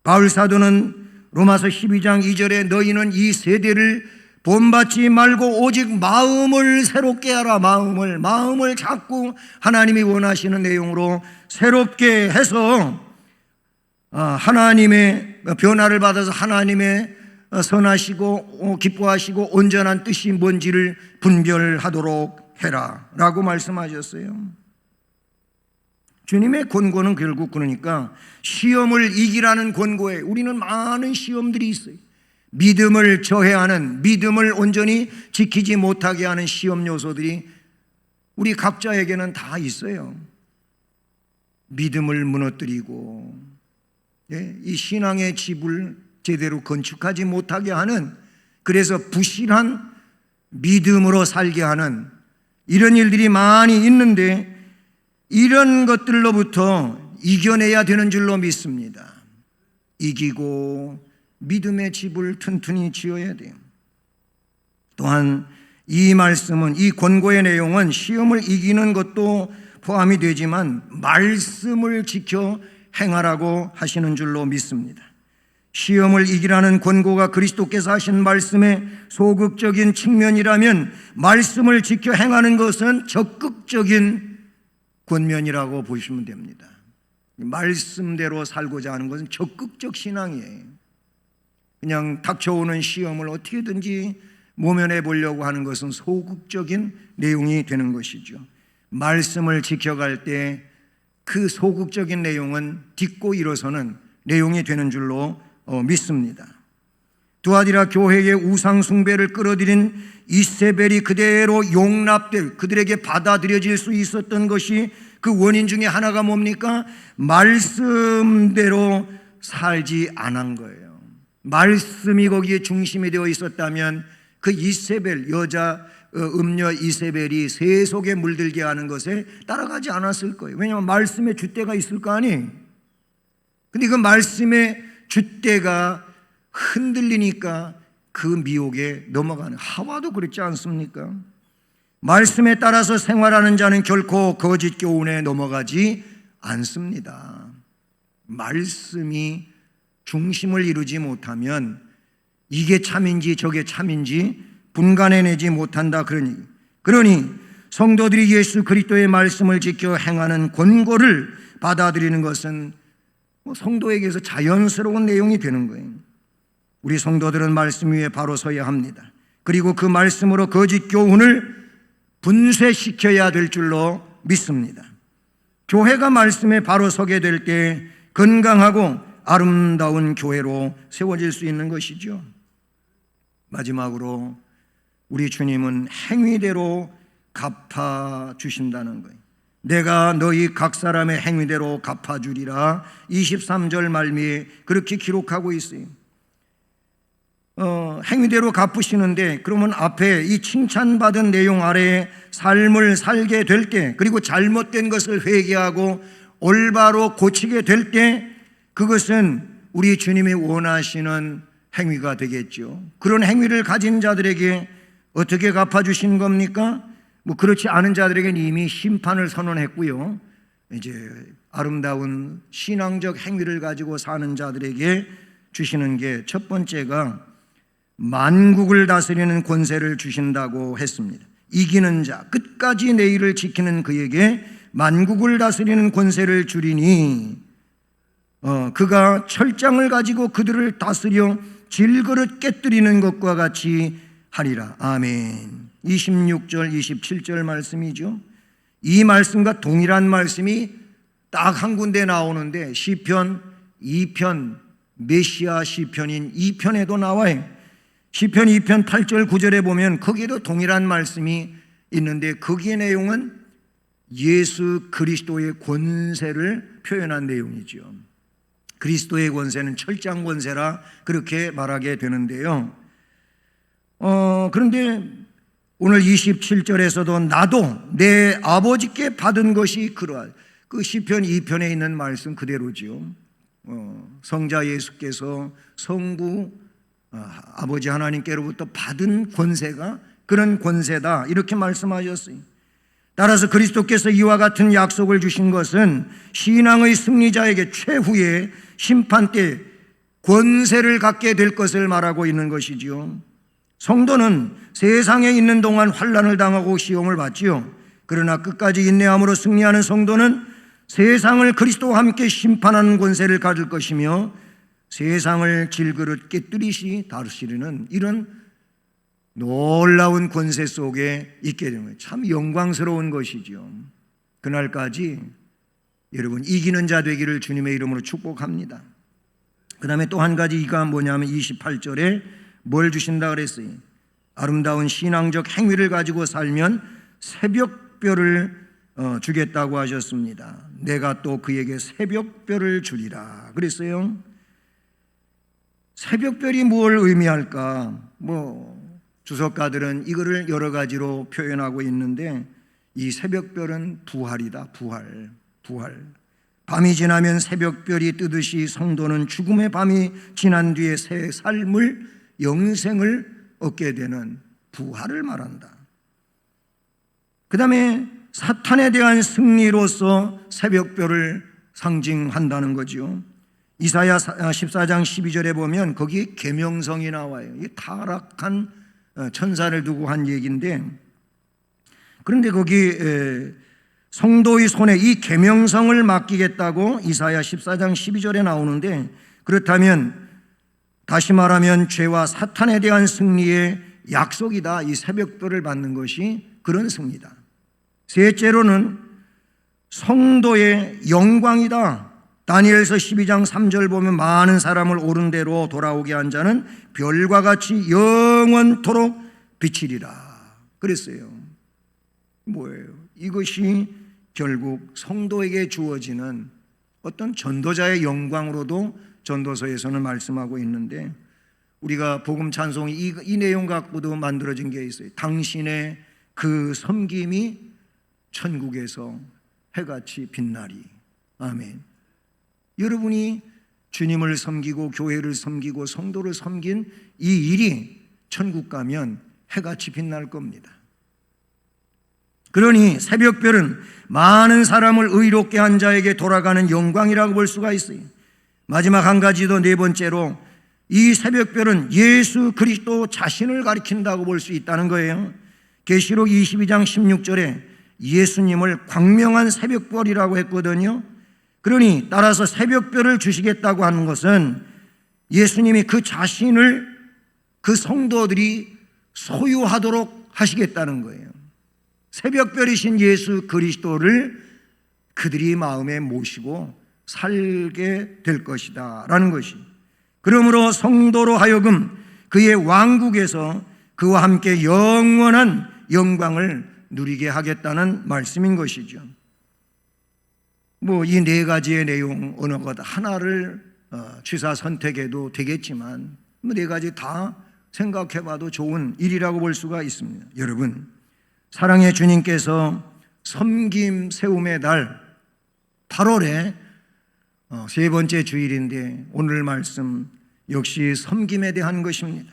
바울 사도는 로마서 12장 2절에 너희는 이 세대를 본받지 말고 오직 마음을 새롭게 하라. 마음을 자꾸 하나님이 원하시는 내용으로 새롭게 해서 하나님의 변화를 받아서 하나님의 선하시고 기뻐하시고 온전한 뜻이 뭔지를 분별하도록 해라 라고 말씀하셨어요. 주님의 권고는 결국 그러니까 시험을 이기라는 권고에 우리는 많은 시험들이 있어요. 믿음을 저해하는, 믿음을 온전히 지키지 못하게 하는 시험 요소들이 우리 각자에게는 다 있어요. 믿음을 무너뜨리고 이 신앙의 집을 제대로 건축하지 못하게 하는, 그래서 부실한 믿음으로 살게 하는 이런 일들이 많이 있는데 이런 것들로부터 이겨내야 되는 줄로 믿습니다. 이기고 믿음의 집을 튼튼히 지어야 돼요. 또한 이 말씀은, 이 권고의 내용은 시험을 이기는 것도 포함이 되지만 말씀을 지켜 행하라고 하시는 줄로 믿습니다. 시험을 이기라는 권고가 그리스도께서 하신 말씀의 소극적인 측면이라면 말씀을 지켜 행하는 것은 적극적인 권면이라고 보시면 됩니다. 말씀대로 살고자 하는 것은 적극적 신앙이에요. 그냥 닥쳐오는 시험을 어떻게든지 모면해 보려고 하는 것은 소극적인 내용이 되는 것이죠. 말씀을 지켜갈 때 그 소극적인 내용은 딛고 일어서는 내용이 되는 줄로 믿습니다. 두아디라 교회의 우상 숭배를 끌어들인 이세벨이 그대로 용납될, 그들에게 받아들여질 수 있었던 것이 그 원인 중에 하나가 뭡니까? 말씀대로 살지 않은 거예요. 말씀이 거기에 중심이 되어 있었다면 그 이세벨, 여자 음녀 이세벨이 세속에 물들게 하는 것에 따라가지 않았을 거예요. 왜냐하면 말씀의 줏대가 있을 거 아니에요. 근데 그 말씀의 줏대가 흔들리니까 그 미혹에 넘어가는, 하와도 그렇지 않습니까? 말씀에 따라서 생활하는 자는 결코 거짓 교훈에 넘어가지 않습니다. 말씀이 중심을 이루지 못하면 이게 참인지 저게 참인지 분간해내지 못한다. 그러니 성도들이 예수 그리스도의 말씀을 지켜 행하는 권고를 받아들이는 것은 성도에게서 자연스러운 내용이 되는 거예요. 우리 성도들은 말씀 위에 바로 서야 합니다. 그리고 그 말씀으로 거짓 교훈을 분쇄시켜야 될 줄로 믿습니다. 교회가 말씀에 바로 서게 될 때 건강하고 아름다운 교회로 세워질 수 있는 것이죠. 마지막으로 우리 주님은 행위대로 갚아주신다는 거예요. 내가 너희 각 사람의 행위대로 갚아주리라. 23절 말미에 그렇게 기록하고 있어요. 행위대로 갚으시는데, 그러면 앞에 이 칭찬받은 내용 아래에 삶을 살게 될 때, 그리고 잘못된 것을 회개하고 올바로 고치게 될 때, 그것은 우리 주님이 원하시는 행위가 되겠죠. 그런 행위를 가진 자들에게 어떻게 갚아주신 겁니까? 그렇지 않은 자들에게는 이미 심판을 선언했고요. 이제 아름다운 신앙적 행위를 가지고 사는 자들에게 주시는 게, 첫 번째가 만국을 다스리는 권세를 주신다고 했습니다. 이기는 자, 끝까지 내 일을 지키는 그에게 만국을 다스리는 권세를 주리니 그가 철장을 가지고 그들을 다스려 질그릇 깨뜨리는 것과 같이 하리라. 아멘. 26절 27절 말씀이죠. 이 말씀과 동일한 말씀이 딱 한 군데 나오는데 시편 2편, 메시아 시편인 2편에도 나와요. 시편 2편 8절 9절에 보면 거기에도 동일한 말씀이 있는데, 거기의 내용은 예수 그리스도의 권세를 표현한 내용이죠. 그리스도의 권세는 철장 권세라 그렇게 말하게 되는데요. 그런데 오늘 27절에서도 나도 내 아버지께 받은 것이 그러할, 그 시편 2편에 있는 말씀 그대로죠. 성자 예수께서 성부 아버지 하나님께로부터 받은 권세가 그런 권세다, 이렇게 말씀하셨어요. 따라서 그리스도께서 이와 같은 약속을 주신 것은 신앙의 승리자에게 최후의 심판 때 권세를 갖게 될 것을 말하고 있는 것이지요. 성도는 세상에 있는 동안 환난을 당하고 시험을 받지요. 그러나 끝까지 인내함으로 승리하는 성도는 세상을 그리스도와 함께 심판하는 권세를 가질 것이며 세상을 질그릇 깨뜨리시 다루시려는 이런 놀라운 권세 속에 있게 되는 거예요. 참 영광스러운 것이죠. 그날까지 여러분 이기는 자 되기를 주님의 이름으로 축복합니다. 그 다음에 또 한 가지 이가 뭐냐면 28절에 뭘 주신다 그랬어요? 아름다운 신앙적 행위를 가지고 살면 새벽별을 주겠다고 하셨습니다. 내가 또 그에게 새벽별을 주리라 그랬어요. 새벽별이 뭘 의미할까? 주석가들은 이거를 여러 가지로 표현하고 있는데, 이 새벽별은 부활이다. 부활. 밤이 지나면 새벽별이 뜨듯이 성도는 죽음의 밤이 지난 뒤에 새 삶을, 영생을 얻게 되는 부활을 말한다. 그 다음에 사탄에 대한 승리로서 새벽별을 상징한다는 거죠. 이사야 14장 12절에 보면 거기에 계명성이 나와요. 이 타락한 천사를 두고 한 얘기인데, 그런데 거기 성도의 손에 이 계명성을 맡기겠다고 이사야 14장 12절에 나오는데, 그렇다면 다시 말하면 죄와 사탄에 대한 승리의 약속이다. 이 새벽별을 받는 것이 그런 승리다. 셋째로는 성도의 영광이다. 다니엘서 12장 3절 보면 많은 사람을 옳은 대로 돌아오게 한 자는 별과 같이 영원토록 비치리라 그랬어요. 뭐예요? 이것이 결국 성도에게 주어지는 어떤 전도자의 영광으로도 전도서에서는 말씀하고 있는데, 우리가 복음 찬송이 이 내용 갖고도 만들어진 게 있어요. 당신의 그 섬김이 천국에서 해같이 빛나리. 아멘. 여러분이 주님을 섬기고 교회를 섬기고 성도를 섬긴 이 일이 천국 가면 해같이 빛날 겁니다. 그러니 새벽별은 많은 사람을 의롭게 한 자에게 돌아가는 영광이라고 볼 수가 있어요. 마지막 한 가지 더, 네 번째로 이 새벽별은 예수 그리스도 자신을 가리킨다고 볼 수 있다는 거예요. 계시록 22장 16절에 예수님을 광명한 새벽별이라고 했거든요. 그러니 따라서 새벽별을 주시겠다고 하는 것은 예수님이 그 자신을 그 성도들이 소유하도록 하시겠다는 거예요. 새벽별이신 예수 그리스도를 그들이 마음에 모시고 살게 될 것이다 라는 것이, 그러므로 성도로 하여금 그의 왕국에서 그와 함께 영원한 영광을 누리게 하겠다는 말씀인 것이죠. 이 네 가지의 내용 어느 것 하나를 취사 선택해도 되겠지만 네 가지 다 생각해봐도 좋은 일이라고 볼 수가 있습니다. 여러분, 사랑의 주님께서 섬김 세움의 달 8월에 세 번째 주일인데 오늘 말씀 역시 섬김에 대한 것입니다.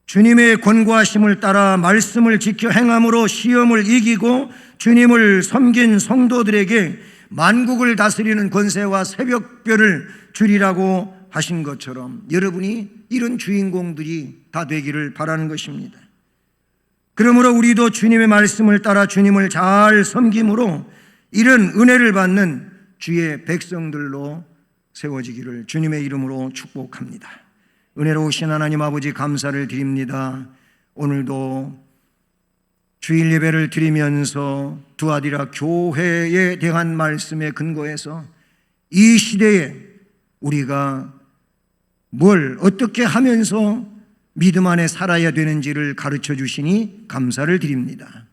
주님의 권고하심을 따라 말씀을 지켜 행함으로 시험을 이기고 주님을 섬긴 성도들에게 만국을 다스리는 권세와 새벽별을 주리라고 하신 것처럼 여러분이 이런 주인공들이 다 되기를 바라는 것입니다. 그러므로 우리도 주님의 말씀을 따라 주님을 잘 섬김으로 이런 은혜를 받는 주의 백성들로 세워지기를 주님의 이름으로 축복합니다. 은혜로우신 하나님 아버지, 감사를 드립니다. 오늘도 주일 예배를 드리면서 두아디라 교회에 대한 말씀에 근거해서 이 시대에 우리가 뭘 어떻게 하면서 믿음 안에 살아야 되는지를 가르쳐 주시니 감사를 드립니다.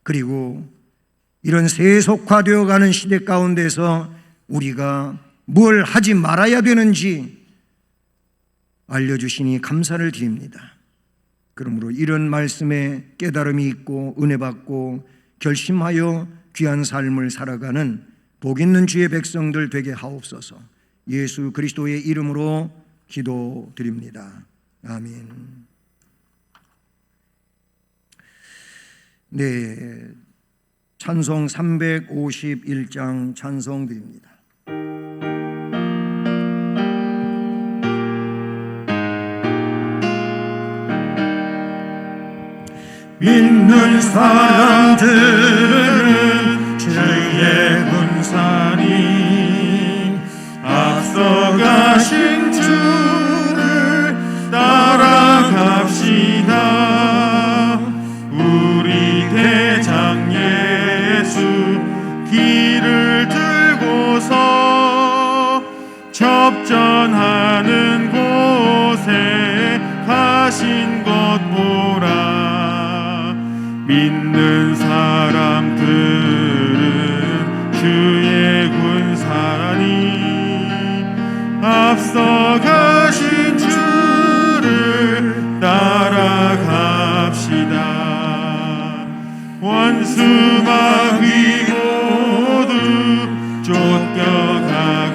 그리고 이런 세속화되어 가는 시대 가운데서 우리가 뭘 하지 말아야 되는지 알려주시니 감사를 드립니다. 그러므로 이런 말씀에 깨달음이 있고 은혜 받고 결심하여 귀한 삶을 살아가는 복 있는 주의 백성들 되게 하옵소서. 예수 그리스도의 이름으로 기도드립니다. 아멘. 네, 찬송 351장 찬송 드립니다. 믿는 사람들은 주의 군사니 앞서가신 주를 따라갑시다. 우리 대장 예수 길을 들고서 접전하는 곳에 가신 것 보라. 믿는 사람들은 주의 군사니 앞서가신 주를 따라갑시다. 원수 마귀 모두 쫓겨가기는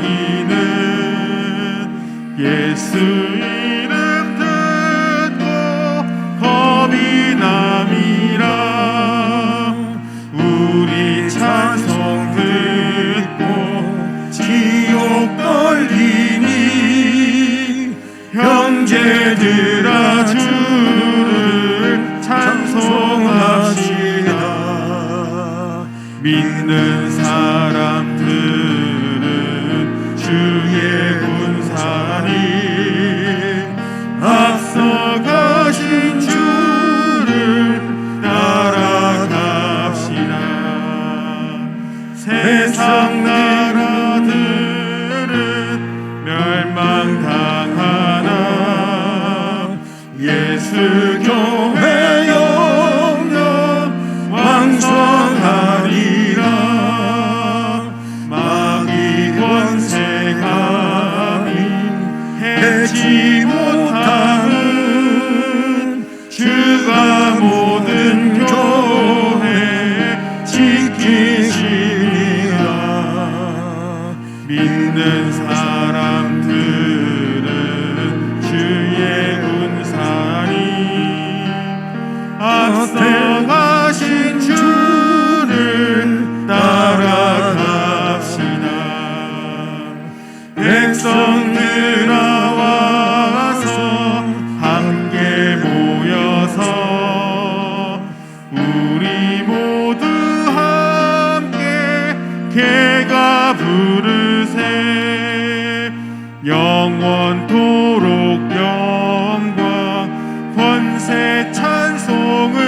예수 이름 듣고 겁이 남이라. 우리 찬송 듣고 지옥 걸리니 형제들아 주를 찬송합시다. 믿는 사람들은 주의 군사니 앞서가신 주를 따라갑시다. 세상 나라들은 멸망당하나 예수 교회 영영 왕성하리라. 마귀 권세 감히 해치 못 영원토록 영광 권세 찬송을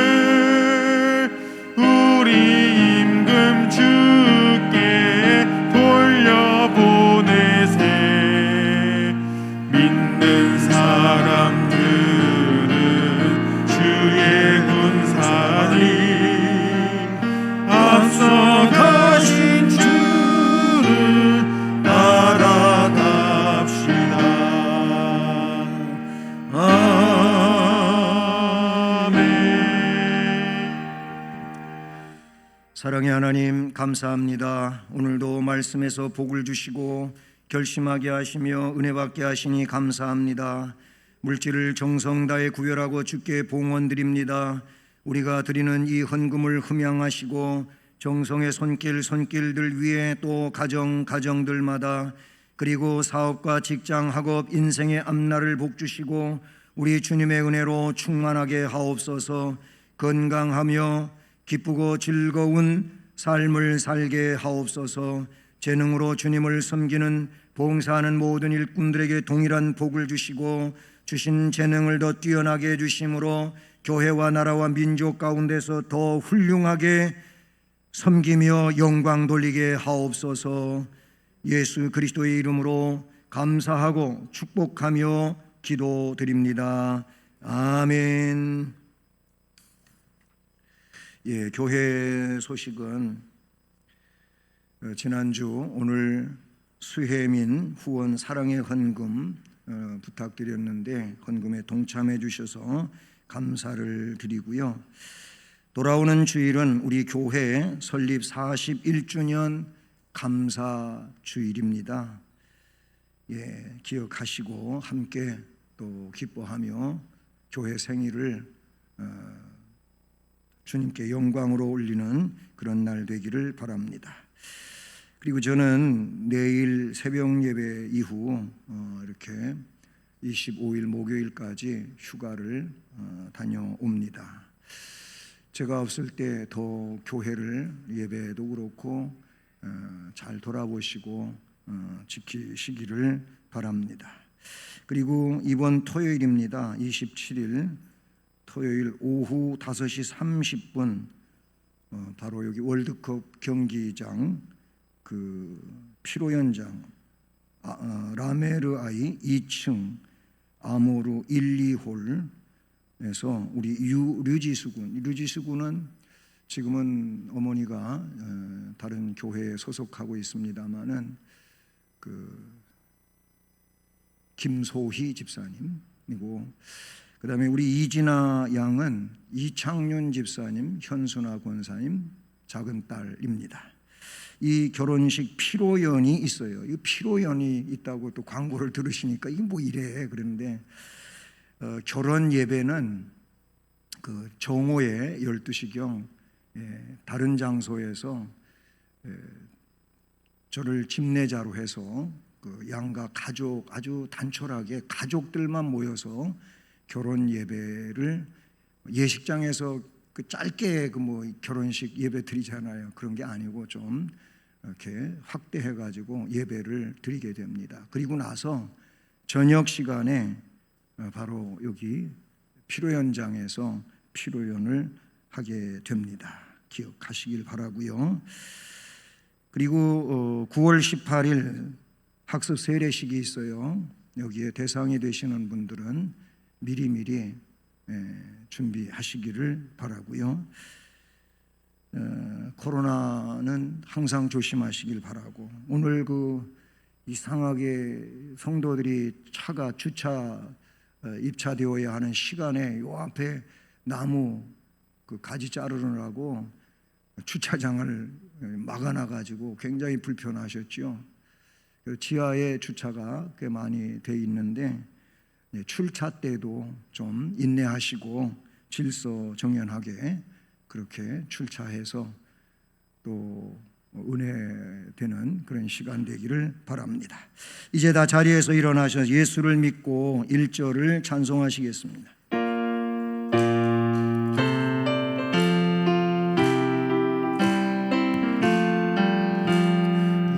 우리 임금 주께 돌려보내세. 믿는 사람들은 주의 군사니 앞서가신 주를 따라갑시다. 아멘. 사랑의 하나님, 감사합니다. 오늘도 말씀에서 복을 주시고 결심하게 하시며 은혜 받게 하시니 감사합니다. 물질을 정성 다해 구별하고 주께 봉헌드립니다. 우리가 드리는 이 헌금을 흠양하시고 정성의 손길들 위에 또 가정들마다 그리고 사업과 직장, 학업, 인생의 앞날을 복주시고 우리 주님의 은혜로 충만하게 하옵소서. 건강하며 기쁘고 즐거운 삶을 살게 하옵소서. 재능으로 주님을 섬기는 봉사하는 모든 일꾼들에게 동일한 복을 주시고 주신 재능을 더 뛰어나게 해주심으로 교회와 나라와 민족 가운데서 더 훌륭하게 섬기며 영광 돌리게 하옵소서. 예수 그리스도의 이름으로 감사하고 축복하며 기도드립니다. 아멘. 예, 교회 소식은 지난주 오늘 수혜민 후원 사랑의 헌금 부탁드렸는데 헌금에 동참해 주셔서 감사를 드리고요. 돌아오는 주일은 우리 교회 설립 41주년 감사 주일입니다. 예, 기억하시고 함께 또 기뻐하며 교회 생일을 주님께 영광으로 올리는 그런 날 되기를 바랍니다. 그리고 저는 내일 새벽 예배 이후 이렇게 25일 목요일까지 휴가를 다녀옵니다. 제가 없을 때 더 교회를 예배도 그렇고 잘 돌아보시고 지키시기를 바랍니다. 그리고 이번 토요일입니다. 27일 토요일 오후 5시 30분 바로 여기 월드컵 경기장 그 피로 현장 라메르아이 2층 아모르 1, 2홀에서 우리 류지수군은 지금은 어머니가 다른 교회에 소속하고 있습니다마는 그 김소희 집사님이고 그다음에 우리 이진아 양은 이창윤 집사님, 현순아 권사님 작은 딸입니다. 이 결혼식 피로연이 있어요. 이 피로연이 있다고 또 광고를 들으시니까 이게 뭐 이래 그러는데 결혼 예배는 그 정오에 12시경 다른 장소에서 저를 집례자로 해서 그 양가 가족 아주 단촐하게 가족들만 모여서 결혼 예배를 예식장에서 그 짧게 그 뭐 결혼식 예배 드리잖아요. 그런 게 아니고 좀 이렇게 확대해 가지고 예배를 드리게 됩니다. 그리고 나서 저녁 시간에 바로 여기 피로 현장에서 피로연을 하게 됩니다. 기억하시길 바라고요. 그리고 9월 18일 학습 세례식이 있어요. 여기에 대상이 되시는 분들은 미리미리 준비하시기를 바라고요. 코로나는 항상 조심하시길 바라고 오늘 그 이상하게 성도들이 차가 주차 입차되어야 하는 시간에 요 앞에 나무 그 가지 자르느라고 주차장을 막아놔 가지고 굉장히 불편하셨죠. 지하에 주차가 꽤 많이 돼 있는데 출차 때도 좀 인내하시고 질서 정연하게 그렇게 출차해서 또 은혜되는 그런 시간 되기를 바랍니다. 이제 다 자리에서 일어나셔서 예수를 믿고 1절을 찬송하시겠습니다.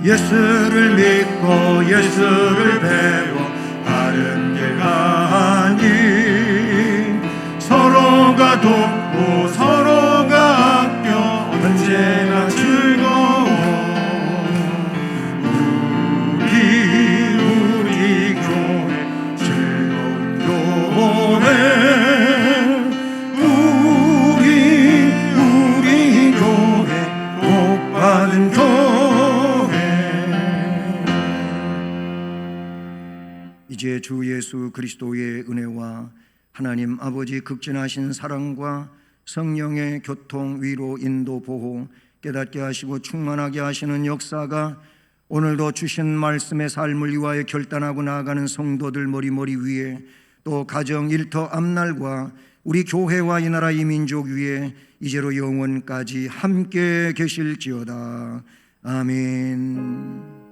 예수를 믿고 예수를 배워 돕고 서로가 아껴 언제나 즐거워 우리 교회 즐거운 교회 우리 교회 복받은 교회. 이제 주 예수 그리스도의 은혜와 하나님 아버지 극진하신 사랑과 성령의 교통, 위로, 인도, 보호, 깨닫게 하시고 충만하게 하시는 역사가 오늘도 주신 말씀의 삶을 위하여 결단하고 나아가는 성도들 머리 위에, 또 가정, 일터, 앞날과 우리 교회와 이 나라 이 민족 위에 이제로 영원까지 함께 계실지어다. 아멘.